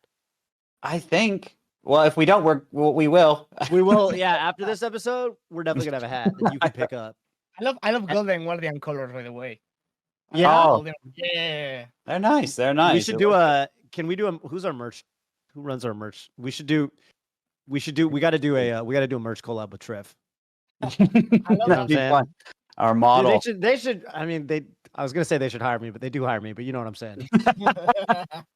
I think. Well, if we don't, we will. We will. Yeah. After this episode, we're definitely gonna have a hat that you can pick up. I love Golden Guardian colors, by the way. Yeah. Yeah. They're nice. They're nice. We should do a. Can we do a? Who's our merch? Who runs our merch? We got to do a merch collab with Trif. That'd be fun. Our model. Dude, they should. I mean, I was gonna say they should hire me, but they do hire me. But you know what I'm saying.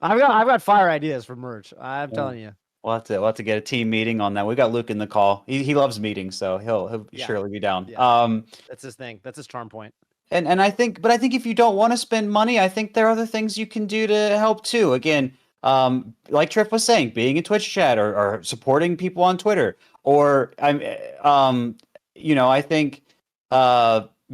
I've got fire ideas for merch. I'm telling you. We'll have to get a team meeting on that. We got Luke in the call. He loves meetings, so he'll surely be down. Yeah. That's his thing. That's his charm point. And I think if you don't want to spend money, I think there are other things you can do to help too. Again, like Trif was saying, being in Twitch chat or supporting people on Twitter, or I think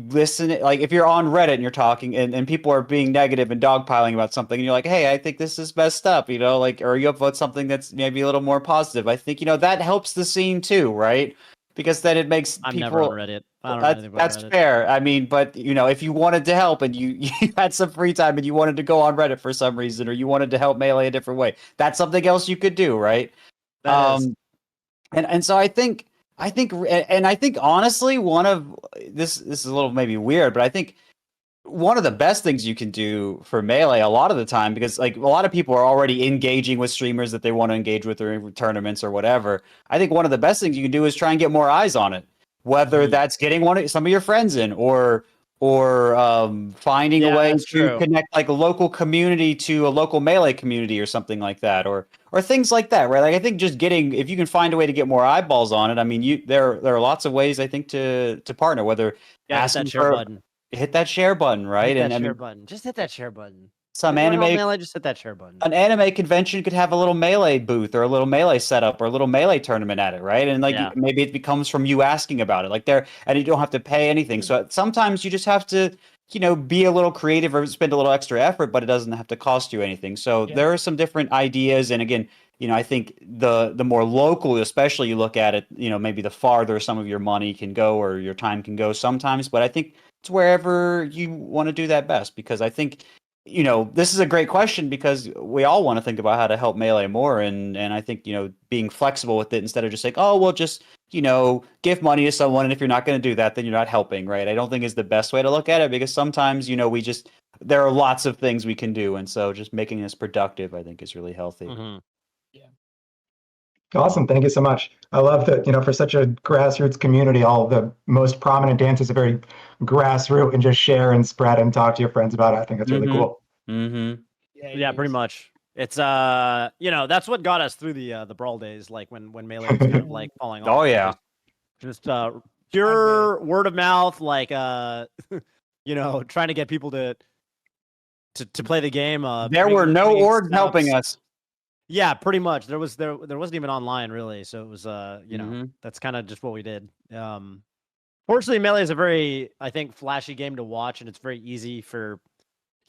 listen, like if you're on Reddit and you're talking and people are being negative and dogpiling about something and you're like, hey, I think this is messed up, like, or you upvote something that's maybe a little more positive, I think that helps the scene too, right? Because then it makes I'm people. never on Reddit. I don't know anything about That's Reddit. fair. I mean, but if you wanted to help and you had some free time and you wanted to go on Reddit for some reason, or you wanted to help Melee a different way, that's something else you could do, right? That is. And so I think honestly, one of this is a little maybe weird, but I think one of the best things you can do for Melee a lot of the time, because like a lot of people are already engaging with streamers that they want to engage with or in tournaments or whatever. I think one of the best things you can do is try and get more eyes on it, whether that's getting some of your friends in or finding a way to connect like a local community to a local Melee community or something like that, or things like that, right? Like I think just if you can find a way to get more eyeballs on it, I mean, there are lots of ways I think to partner, whether asking that share button. Hit that share button, right? Hit that share button. Just hit that share button. Some anime Melee, just hit that share button. An anime convention could have a little Melee booth or a little Melee setup or a little Melee tournament at it, right? And maybe it becomes from you asking about it, and you don't have to pay anything. So sometimes you just have to, be a little creative or spend a little extra effort, but it doesn't have to cost you anything. So there are some different ideas, and again, I think the more local, especially you look at it, maybe the farther some of your money can go or your time can go sometimes. But I think it's wherever you want to do that best, because I think, this is a great question because we all want to think about how to help Melee more. And I think, being flexible with it instead of just like, oh, well, just, give money to someone. And if you're not going to do that, then you're not helping, right? I don't think is the best way to look at it, because sometimes, there are lots of things we can do. And so just making this productive, I think, is really healthy. Mm-hmm. Awesome. Thank you so much. I love that, for such a grassroots community, all the most prominent dances are very grassroots and just share and spread and talk to your friends about it. I think that's really cool. Mm-hmm. Yeah, pretty much. It's that's what got us through the brawl days, like when Melee was kind of like falling off. Oh yeah. Just pure word of mouth, like trying to get people to play the game. There were no orgs helping us. Yeah, pretty much. There wasn't even online really, so it was Mhm. that's kind of just what we did. Fortunately, Melee is a very, I think, flashy game to watch, and it's very easy for,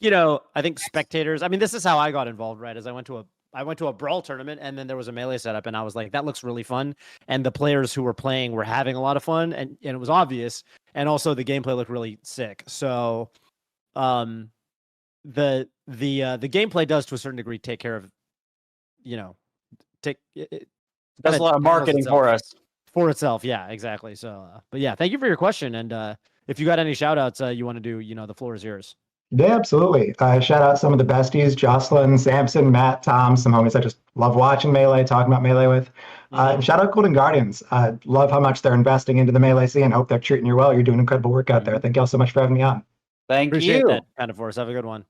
I think spectators. I mean, this is how I got involved, right? As I went to a brawl tournament, and then there was a Melee setup, and I was like, that looks really fun, and the players who were playing were having a lot of fun, and it was obvious, and also the gameplay looked really sick. So, um, the gameplay does to a certain degree take care of, you know, take it Does a kinda lot of handles marketing itself for us. for itself. Yeah, exactly. So, but yeah, thank you for your question. And if you got any shout outs you want to do, the floor is yours. Yeah, absolutely. Shout out some of the besties, Jocelyn, Samson, Matt, Tom, some homies I just love watching Melee, talking about Melee with. And shout out Golden Guardians. Love how much they're investing into the Melee scene. Hope they're treating you well. You're doing incredible work out there. Thank you all so much for having me on. Thank Appreciate you. that kind of for us. Have a good one.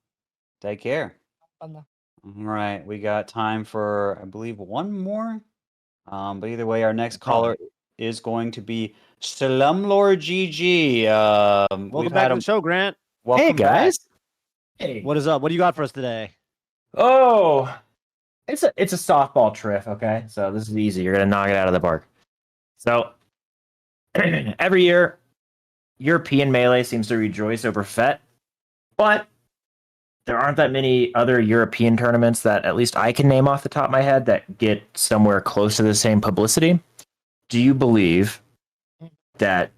Take care. Panda. All right, we got time for, I believe, one more. But either way, our next caller is going to be Slumlord GG. Welcome back to the show, Grant. Welcome Hey guys. back. Hey. What is up? What do you got for us today? Oh, it's a softball Trif. Okay, so this is easy. You're gonna knock it out of the park. So every year, European Melee seems to rejoice over fete, but there aren't that many other European tournaments that at least I can name off the top of my head that get somewhere close to the same publicity. Do you believe that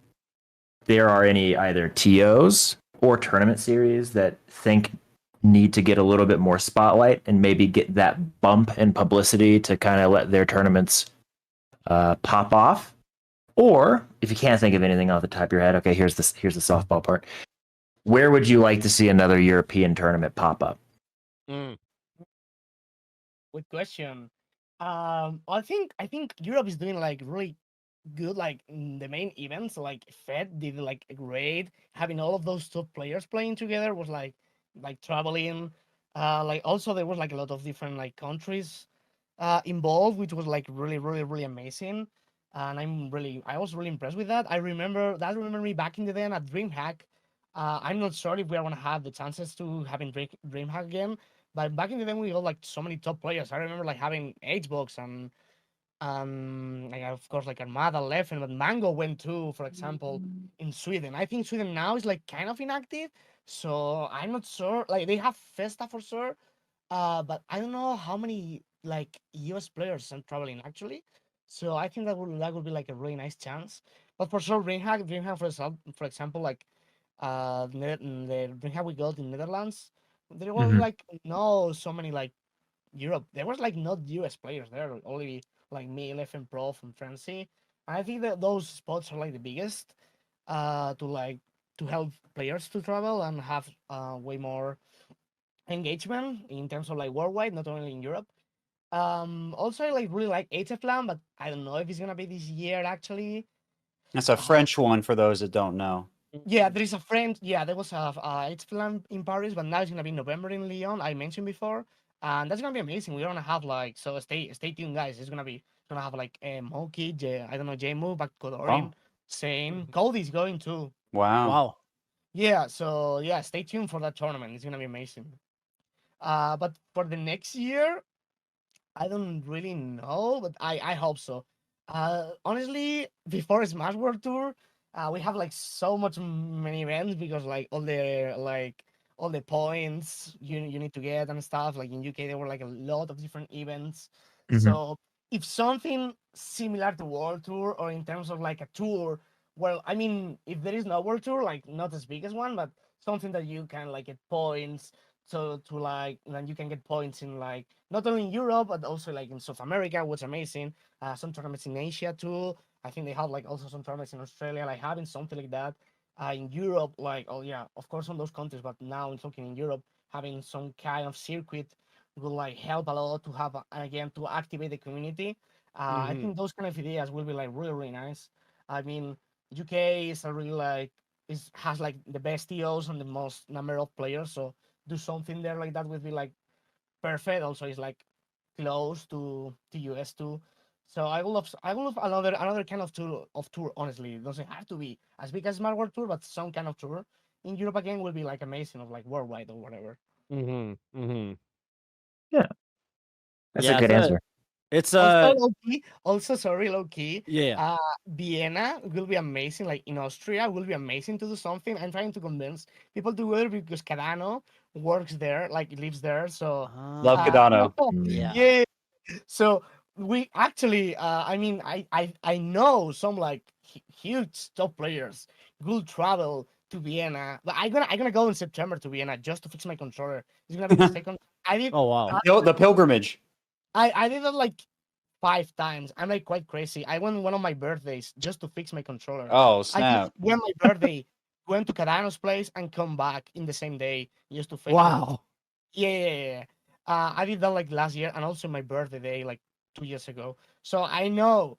there are any either TOs or tournament series that need to get a little bit more spotlight and maybe get that bump in publicity to kind of let their tournaments pop off? Or if you can't think of anything off the top of your head, okay, here's the softball part. Where would you like to see another European tournament pop up? Good question. I think Europe is doing like really good, like in the main events. Like Fed did like great. Having all of those top players playing together was like traveling. Like also there was like a lot of different like countries involved, which was like really really really amazing. And I was really impressed with that. I remember me back in the day at DreamHack. I'm not sure if we are gonna have the chances to having DreamHack again, but back in the day we got like so many top players. I remember like having Hbox and like of course like Armada left, but Mango went too, for example, in Sweden. I think Sweden now is like kind of inactive, so I'm not sure. Like they have Festa for sure, but I don't know how many like US players are traveling actually. So I think that would be like a really nice chance. But for sure, DreamHack for example, like the DreamHack we got in Netherlands, there was like no so many like Europe. There was like not US players there, only like me, Elephant Pro from Frenzy. I think that those spots are like the biggest to help players to travel and have way more engagement in terms of like worldwide, not only in Europe. Also I like really like HFLAN, but I don't know if it's gonna be this year actually. That's a Uh, French one for those that don't know. Yeah, there is a friend. Yeah, there was a it's planned in Paris, but now it's gonna be in November in Lyon. I mentioned before, and that's gonna be amazing. We're gonna have like so stay tuned, guys. It's gonna have like Monkey, I don't know, Jmu, but Kodorin, Oh. Sane, Cody's going too. Wow. Wow. Yeah, so yeah, stay tuned for that tournament. It's gonna be amazing. But for the next year, I don't really know, but I hope so. Honestly, before Smash World Tour, we have like so much many events because like all the points you need to get and stuff. Like in UK, there were like a lot of different events. So if something similar to World Tour or in terms of like a tour, well, I mean, if there is no World Tour, like not as big as one, but something that you can like get points. So to like then you can get points in like not only in Europe but also like in South America, which is amazing. Some tournaments in Asia too. I think they have like also some tournaments in Australia, like having something like that. In Europe, like oh yeah, of course on those countries, but now I'm talking in Europe, having some kind of circuit will like help a lot to have again to activate the community. I think those kind of ideas will be like really really nice. I mean, UK is a really like is has like the best TOs and the most number of players, so do something there like that would be like perfect. Also, it's like close to US too. So I will love another kind of tour. Honestly, it doesn't have to be as big as Smart World Tour, but some kind of tour in Europe again will be like amazing of like worldwide or whatever. Mm-hmm. Mm-hmm. Yeah. That's Yeah, a good so answer. It's Also, sorry, low key. yeah. Vienna will be amazing. Like in Austria, will be amazing to do something. I'm trying to convince people to go there because Cardano works there, like lives there. So Love Ah, Cardano. Yeah. yeah. So we actually, I know some like huge top players will travel to Vienna, but I'm gonna go in September to Vienna just to fix my controller. It's gonna be the second. I did. Oh wow. The pilgrimage. I did it like 5 times. I'm like quite crazy. I went one of my birthdays just to fix my controller. Oh I snap! just went my birthday, went to Cardano's place and come back in the same day just to fix it. Wow. Yeah. I did that like last year and also my birthday day like 2 years ago. So I know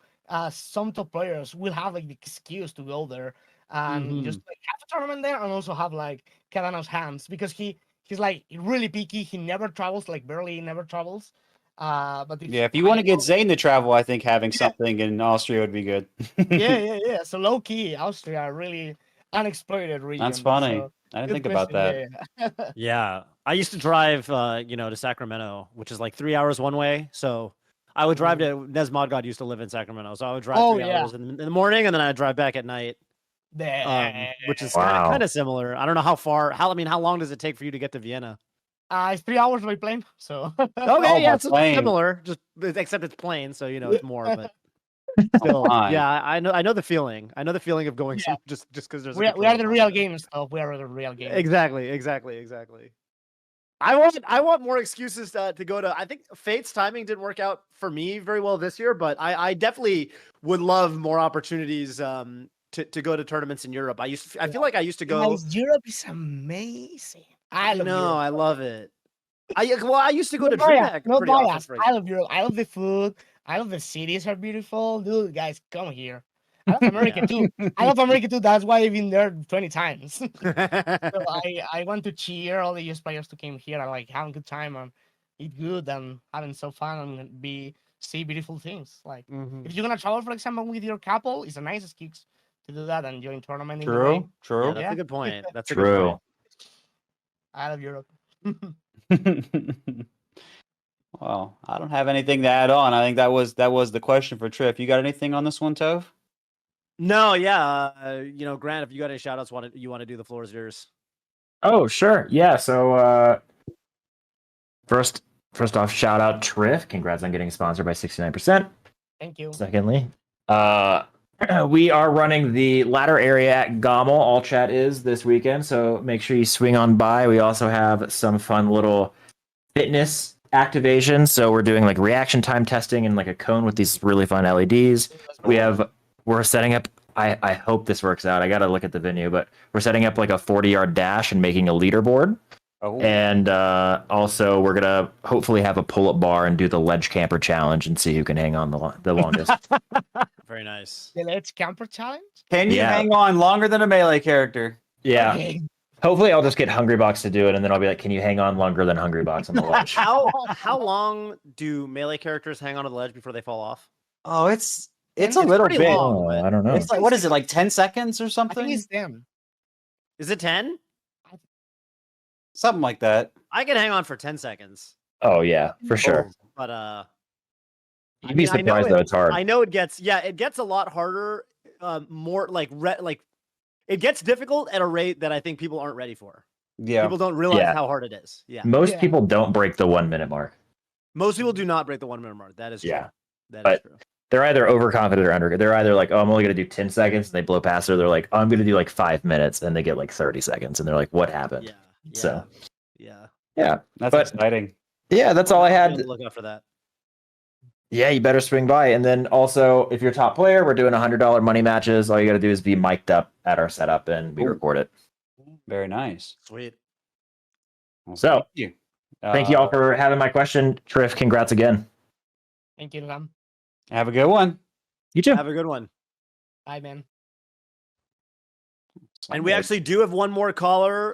some top players will have like the excuse to go there and just like have a tournament there and also have like Cardano's hands because he's like really picky. He never travels, like barely never travels. But Yeah, if you want to get Zane to travel, I think having something in Austria would be good. yeah. So low key, Austria really unexploited region. That's funny. So I didn't good think about question, that. Yeah. Yeah. I used to drive to Sacramento, which is like 3 hours one way. So I would drive to Nesmodgod used to live in Sacramento. So I would drive Oh, 3 hours in the morning and then I'd drive back at night. There. Which is Wow. kind of similar. I don't know how long does it take for you to get to Vienna? It's 3 hours by plane. So Okay, Oh, yeah, by it's plane. similar, just except it's plain, so it's more. But still, my. yeah, I know the feeling. I know the feeling of going Yeah. just because there's. we are the real game stuff. We are the real game. Exactly. I want more excuses to go to. I think Fate's timing didn't work out for me very well this year, but I definitely would love more opportunities to go to tournaments in Europe. I feel like I used to go. Guys, Europe is amazing. I love know, Europe. I love it. I used to go to No bias, DreamHack no pretty often. bias. For I love Europe. I love the food. I love the cities are beautiful. Dude, guys, come here. I love America too. I love America too. That's why I've been there 20 times. So I want to cheer all the US players to came here and like having a good time and eat good and having so fun and see beautiful things. Like if you're gonna travel, for example, with your couple, it's a nice excuse to do that and join tournament in the way. True. Yeah, that's Yeah. a good point. That's a True. good point. I love Europe. Well, I don't have anything to add on. I think that was the question for Trif. You got anything on this one, Toph? No, yeah, Grant, if you got any shout outs, you want to do, the floor is yours. Oh, sure. Yeah. So first off, shout out Trif. Congrats on getting sponsored by 69%. Thank you. Secondly, we are running the ladder area at Gommel. All chat is this weekend, so make sure you swing on by. We also have some fun little fitness activations. So we're doing like reaction time testing and like a cone with these really fun LEDs. We're setting up. I hope this works out. I got to look at the venue, but we're setting up like a 40-yard dash and making a leaderboard. Oh. And also, we're gonna hopefully have a pull-up bar and do the ledge camper challenge and see who can hang on the longest. Very nice. The Let's Camper Challenge? Can you Yeah. hang on longer than a melee character? Yeah. Okay. Hopefully, I'll just get Hungrybox to do it, and then I'll be like, "Can you hang on longer than Hungrybox on the ledge?" How long do melee characters hang onto the ledge before they fall off? Oh, it's a It's little pretty bit. long. Oh, I don't know. It's like, what is it, like 10 seconds or I something? think it's them. Is it 10? Something like that. I can hang on for 10 seconds. Oh yeah, for sure. But You'd be I know surprised though; it's hard. I know it gets a lot harder, more like it gets difficult at a rate that I think people aren't ready for. Yeah. People don't realize Yeah. how hard it is. Yeah. Most Yeah. people don't break the 1 minute mark. Most people do not break the 1 minute mark. That is true. Yeah. That is But- true. They're either overconfident or under. They're either like, "Oh, I'm only gonna do 10 seconds," and they blow past it. Or they're like, "Oh, I'm gonna do like 5 minutes," and they get like 30 seconds, and they're like, "What happened?" Yeah. So- Yeah. Yeah, That's but- exciting. Yeah, that's all I I'll be had. on the lookout for that. Yeah, you better swing by. And then also, if you're a top player, we're doing $100 money matches. All you got to do is be mic'd up at our setup, and we Ooh. record it. Very nice. Sweet. Well, So, thank you. Thank you all for having my question. Trif, congrats again. Thank you, Ram. Have a good one. You too. Have a good one. Bye, man. And we actually do have one more caller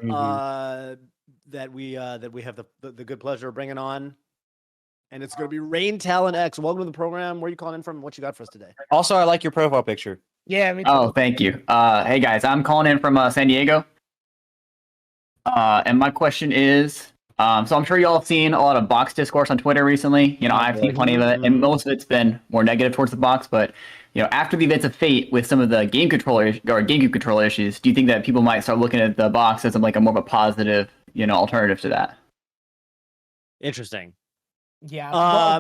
that we have the good pleasure of bringing on. And it's going to be Rain Talon X. Welcome to the program. Where are you calling in from? What you got for us today? Also, I like your profile picture. Yeah, me too. Oh, thank you. Hey guys, I'm calling in from San Diego. And my question is, So I'm sure you all have seen a lot of box discourse on Twitter recently. I've seen plenty of it, and most of it's been more negative towards the box. But after the events of Fate with some of the game controller or GameCube controller issues, do you think that people might start looking at the box as like a more of a positive, alternative to that? Interesting. Yeah.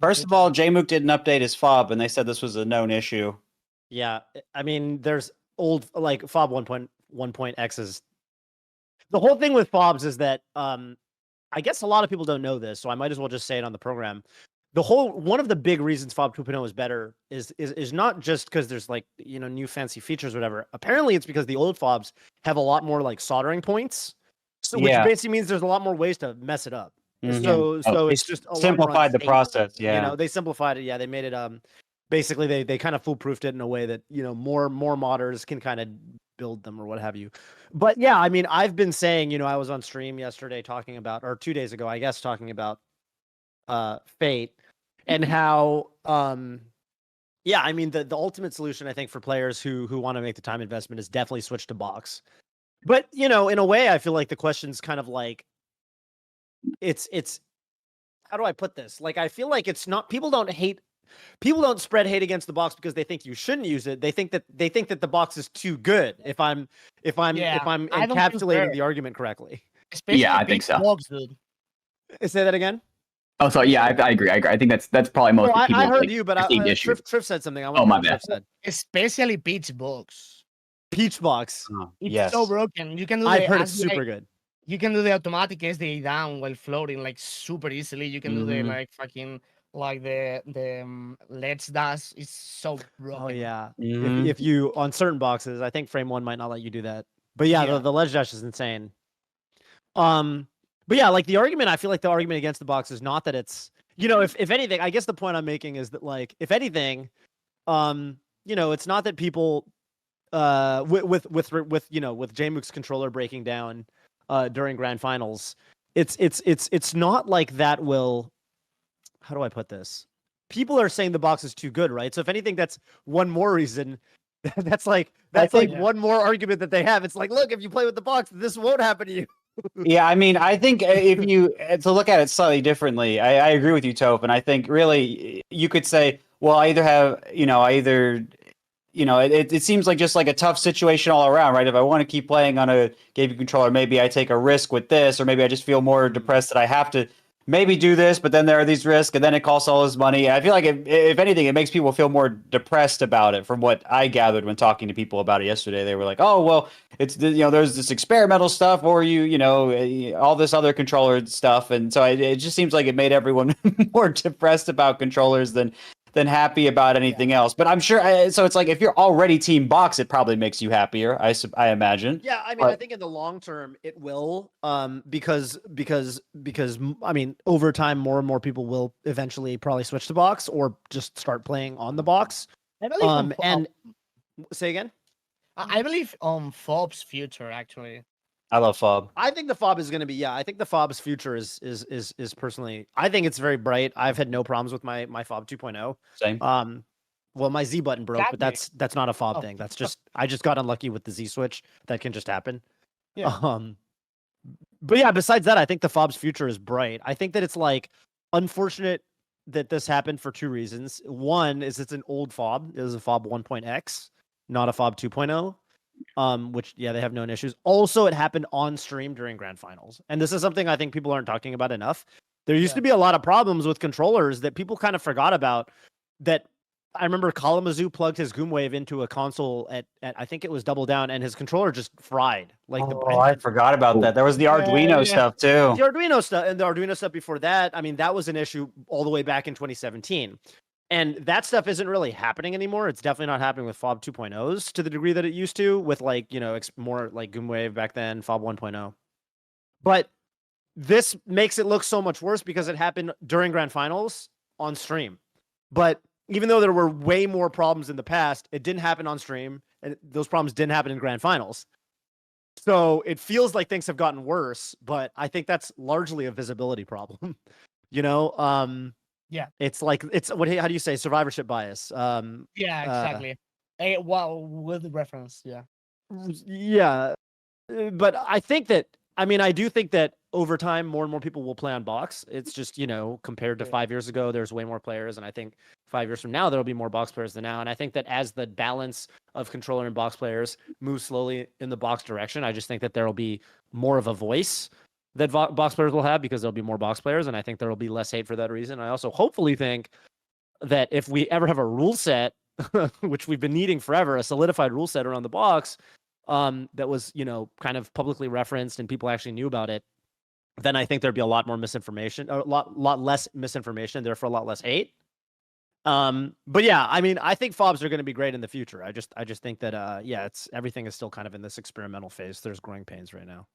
First of all, JMOOC didn't update his fob, and they said this was a known issue. Yeah, I mean, there's old like fob 1.1.x's. The whole thing with fobs is that I guess a lot of people don't know this, so I might as well just say it on the program. One of the big reasons fob 2.0 is better is not just because there's like new fancy features or whatever. Apparently, it's because the old fobs have a lot more like soldering points, so which basically means there's a lot more ways to mess it up. Mm-hmm. So it's just a simplified the process. Yeah, they simplified it. Yeah, they made it basically they kind of foolproofed it in a way that more modders can kind of build them or what have you. But yeah, I mean, I've been saying, I was on stream yesterday talking about, or 2 days ago, I guess, talking about Fate and how yeah, I mean, the ultimate solution I think for players who want to make the time investment is definitely switch to box. But in a way, I feel like the question's kind of like it's how do I put this? Like, I feel like it's not, people don't spread hate against the box because they think you shouldn't use it. They think that the box is too good. If I'm encapsulating the argument correctly. Especially I think so. Box, dude. Say that again. Oh, sorry. Yeah, I agree. I think that's probably most people. I heard you, but Trif said something. My bad. Said. Especially Peach Box. Peach Box. It's so broken. You can do. I've heard it's super good. You can do the automatic SDA down while floating like super easily. You can do the like fucking like the let's dash is so broken. Oh yeah. If you on certain boxes, I think frame 1 might not let you do that. But yeah. The ledge dash is insane. But yeah, like the argument, I feel like the argument against the box is not that it's if anything, I guess the point I'm making is that like if anything, it's not that people with JMOOC's controller breaking down during grand finals, it's not like that will, how do I put this? People are saying the box is too good, right? So if anything, that's one more reason. That's one more argument that they have. It's like, look, if you play with the box, this won't happen to you. Yeah, I mean, I think if you to look at it slightly differently, I agree with you, Toph, and I think really you could say, well, I either have, it seems like just like a tough situation all around, right? If I want to keep playing on a GameCube controller, maybe I take a risk with this, or maybe I just feel more depressed that I have to maybe do this, but then there are these risks, and then it costs all this money. I feel like if anything, it makes people feel more depressed about it. From what I gathered when talking to people about it yesterday, they were like, "Oh, well, it's there's this experimental stuff, or all this other controller stuff," and so it just seems like it made everyone more depressed about controllers than happy about anything else. But I'm sure, so it's like if you're already team box, it probably makes you happier, I imagine. Yeah, I mean, I think in the long term it will, because I mean, over time, more and more people will eventually probably switch to box or just start playing on the box. And say again. I believe on Fob's future actually. I love fob. I think the fob is going to be, I think the fob's future is personally, I think it's very bright. I've had no problems with my fob 2.0. Same. Well, my Z button broke, but that's not a fob thing. That's just, I just got unlucky with the Z switch. That can just happen. Yeah. But yeah, besides that, I think the fob's future is bright. I think that it's like unfortunate that this happened for 2 reasons. One is it's an old fob. It was a fob 1.x, not a fob 2.0. Which they have known issues. Also, it happened on stream during grand finals, and this is something I think people aren't talking about enough. There used to be a lot of problems with controllers that people kind of forgot about. That I remember Kalamazoo plugged his Goomwave into a console at I think it was Double Down, and his controller just fried. Like I forgot about that. There was the Arduino stuff too. The Arduino stuff and the Arduino stuff before that. I mean, that was an issue all the way back in 2017. And that stuff isn't really happening anymore. It's definitely not happening with Fob 2.0s to the degree that it used to with more like Goomwave back then, Fob 1.0. But this makes it look so much worse because it happened during grand finals on stream. But even though there were way more problems in the past, it didn't happen on stream, and those problems didn't happen in grand finals. So it feels like things have gotten worse, but I think that's largely a visibility problem. Yeah, it's like how do you say survivorship bias? Yeah, exactly. With the reference, yeah. Yeah, but I think that I do think that over time, more and more people will play on box. It's just, compared to Yeah. 5 years ago, there's way more players. And I think 5 years from now, there'll be more box players than now. And I think that as the balance of controller and box players moves slowly in the box direction, I just think that there will be more of a voice that box players will have because there'll be more box players. And I think there will be less hate for that reason. I also hopefully think that if we ever have a rule set, which we've been needing forever, a solidified rule set around the box, that was, kind of publicly referenced and people actually knew about it, then I think there'd be a lot more misinformation, or a lot less misinformation, therefore a lot less hate. But yeah, I mean, I think fobs are going to be great in the future. I just think that, everything is still kind of in this experimental phase. There's growing pains right now.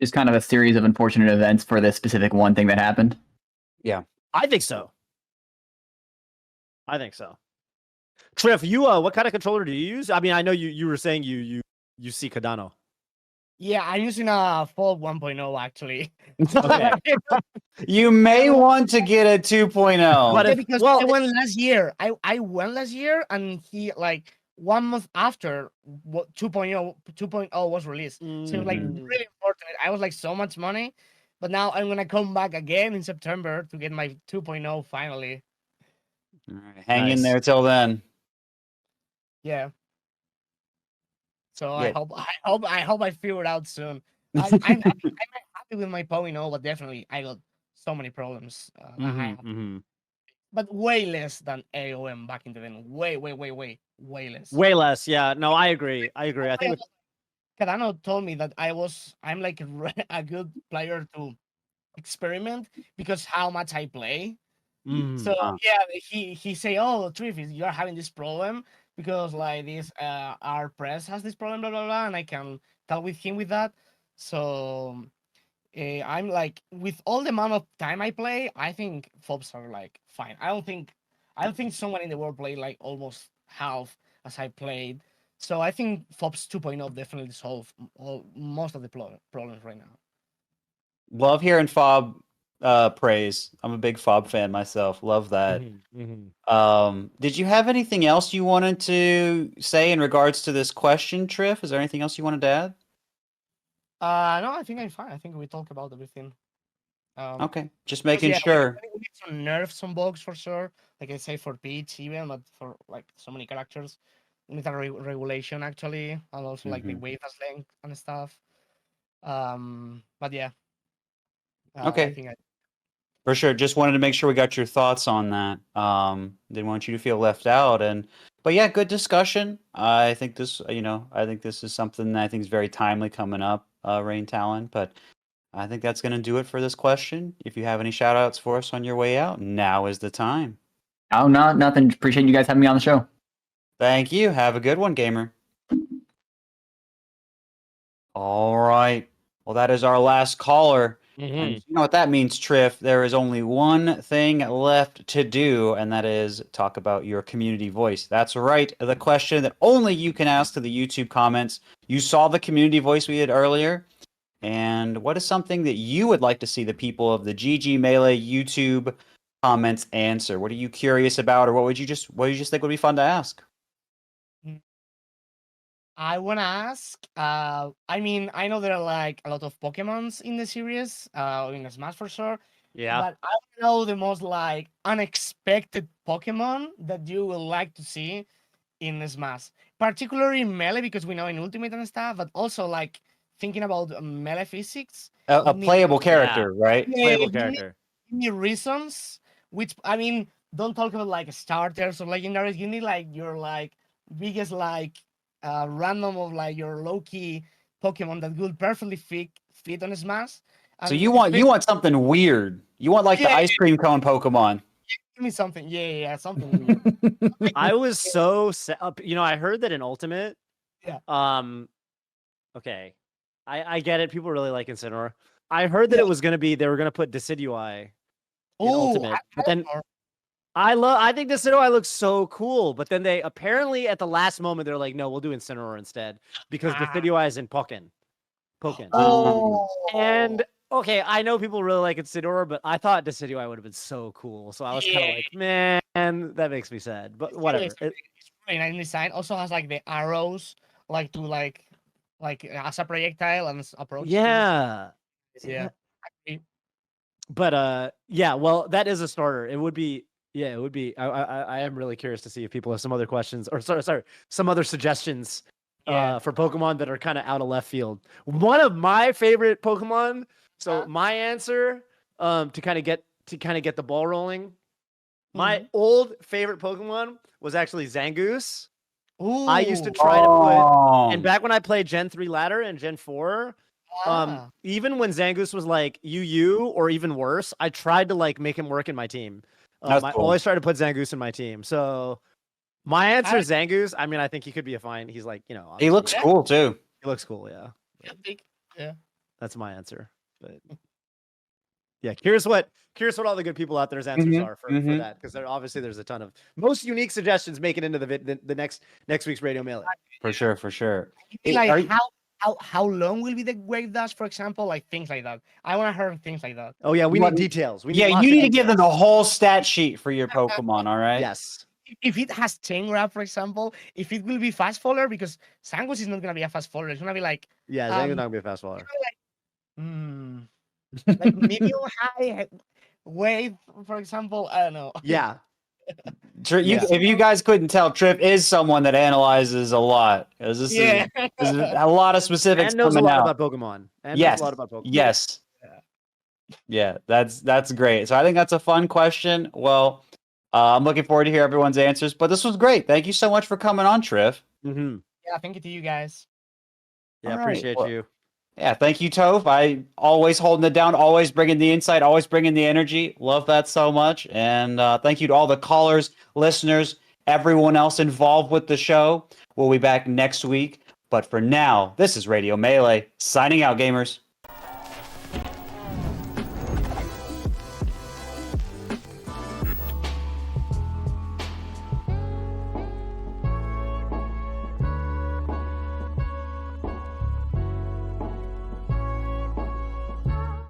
Just kind of a series of unfortunate events for this specific one thing that happened. I think so. Trif, you what kind of controller do you use? I mean, I know you were saying you see Cardano. Yeah, I'm using a Fold 1.0 actually. Okay. You may want to get a 2.0. But Yeah, because I went last year. I went last year, and he like 1 month after 2.0 was released. So it was like really unfortunate. I was like so much money, but now I'm gonna come back again in September to get my 2.0 finally. All right, hang in Nice. there till then. Yeah. So Yeah. I hope I figure it out soon. I'm happy with my 0.0, but definitely I got so many problems. But way less than AOM back in the day. Way less. Way less. Yeah. No, I agree. I think Cardano told me that I'm like a good player to experiment because how much I play. So yeah, he say, "Oh, Trif, you're having this problem because like this our press has this problem, blah blah blah," and I can talk with him with that. So I'm like, with all the amount of time I play, I think fobs are like fine. I don't think someone in the world played like almost half as I played. So I think fobs 2.0 definitely solve most of the problems right now. Love hearing fob praise. I'm a big fob fan myself. Love that. Did you have anything else you wanted to say in regards to this question, Trif? Is there anything else you wanted to add? No, I think I'm fine. I think we talked about everything. Okay, just making sure. We need some nerfs on bugs for sure. Like I say, for Peach even, but for like so many characters, we need a regulation actually, and also like the wave as length and stuff. But yeah. Okay. I think For sure. Just wanted to make sure we got your thoughts on that. Didn't want you to feel left out. But yeah, good discussion. I think this is something that I think is very timely coming up, Rain Talon. But I think that's going to do it for this question. If you have any shout outs for us on your way out, now is the time. Oh, nothing. Appreciate you guys having me on the show. Thank you. Have a good one, gamer. All right. Well, that is our last caller. And you know what that means, Trif? There is only one thing left to do, and that is talk about your community voice. That's right. The question that only you can ask to the YouTube comments. You saw the community voice we had earlier. And what is something that you would like to see the people of the GG Melee YouTube comments answer? What are you curious about, or what do you just think would be fun to ask? I want to ask. I mean, I know there are like a lot of Pokemons in the series, in Smash for sure. Yeah. But I want to know the most like unexpected Pokemon that you would like to see in Smash, particularly in Melee, because we know in Ultimate and stuff. But also like thinking about Melee physics. A playable character, right? Playable character. Give me reasons. Which I mean, don't talk about like starters or legendaries. You need like your like biggest like random of like your low-key Pokemon that will perfectly fit on Smash. So you want something weird. You want like the ice cream cone Pokemon. Give me something. Yeah, something weird. I was so set up. I heard that in Ultimate. Yeah. Okay. I get it. People really like Incineroar. I heard that it was gonna be they were gonna put Decidueye in Ultimate. But then I think Decidueye looks so cool, but then they apparently at the last moment they're like, no, we'll do Incineroar instead because Decidueye is in Pokken. And okay, I know people really like Incineroar, but I thought Decidueye would have been so cool. So I was kind of like, man, that makes me sad. But whatever. It's really nice design. Also has like the arrows, like to like as a projectile and approach. Yeah. But yeah, well, that is a starter. It would be. Yeah, it would be. I am really curious to see if people have some other questions or sorry, some other suggestions Yeah. for Pokemon that are kind of out of left field. One of my favorite Pokemon. So my answer, to kind of get the ball rolling. My old favorite Pokemon was actually Zangoose. Ooh. I used to try to put, Oh. and back when I played Gen 3 ladder and Gen 4, even when Zangoose was like UU or even worse, I tried to like make him work in my team. That's I cool. always try to put Zangoose in my team. So my answer is Zangoose. I mean, I think he could be a fine. He's like, He obviously- looks cool too. He looks cool. Yeah. Yeah. That's my answer. But yeah, curious what all the good people out there's answers are for that, because obviously there's a ton of most unique suggestions making into the next week's Radio Melee. For sure. Like how long will be the wave dash, for example, like things like that. I want to hear things like that. Oh yeah, we What- need details. We Yeah, lots you of need to give them details. the whole stat sheet for your Pokemon, all right? Yes. If it has chain grab, for example, if it will be fast faller, because Zangoose is not gonna be a fast faller. It's gonna be like Yeah, Zangoose not gonna be a fast faller. like medium high wave, for example. I don't know. Yeah. If you guys couldn't tell, Trif is someone that analyzes a lot. 'Cause this is a lot of specifics And knows a coming lot out. about Pokemon. And Yes. knows a lot about Pokemon. Yes. Yeah, that's great. So I think that's a fun question. Well, I'm looking forward to hear everyone's answers. But this was great. Thank you so much for coming on, Trif. Mm-hmm. Yeah, thank you to you guys. Yeah, All right, appreciate well- you. Yeah, thank you, Toph. I always holding it down, always bringing the insight, always bringing the energy. Love that so much. And thank you to all the callers, listeners, everyone else involved with the show. We'll be back next week. But for now, this is Radio Melee signing out, gamers.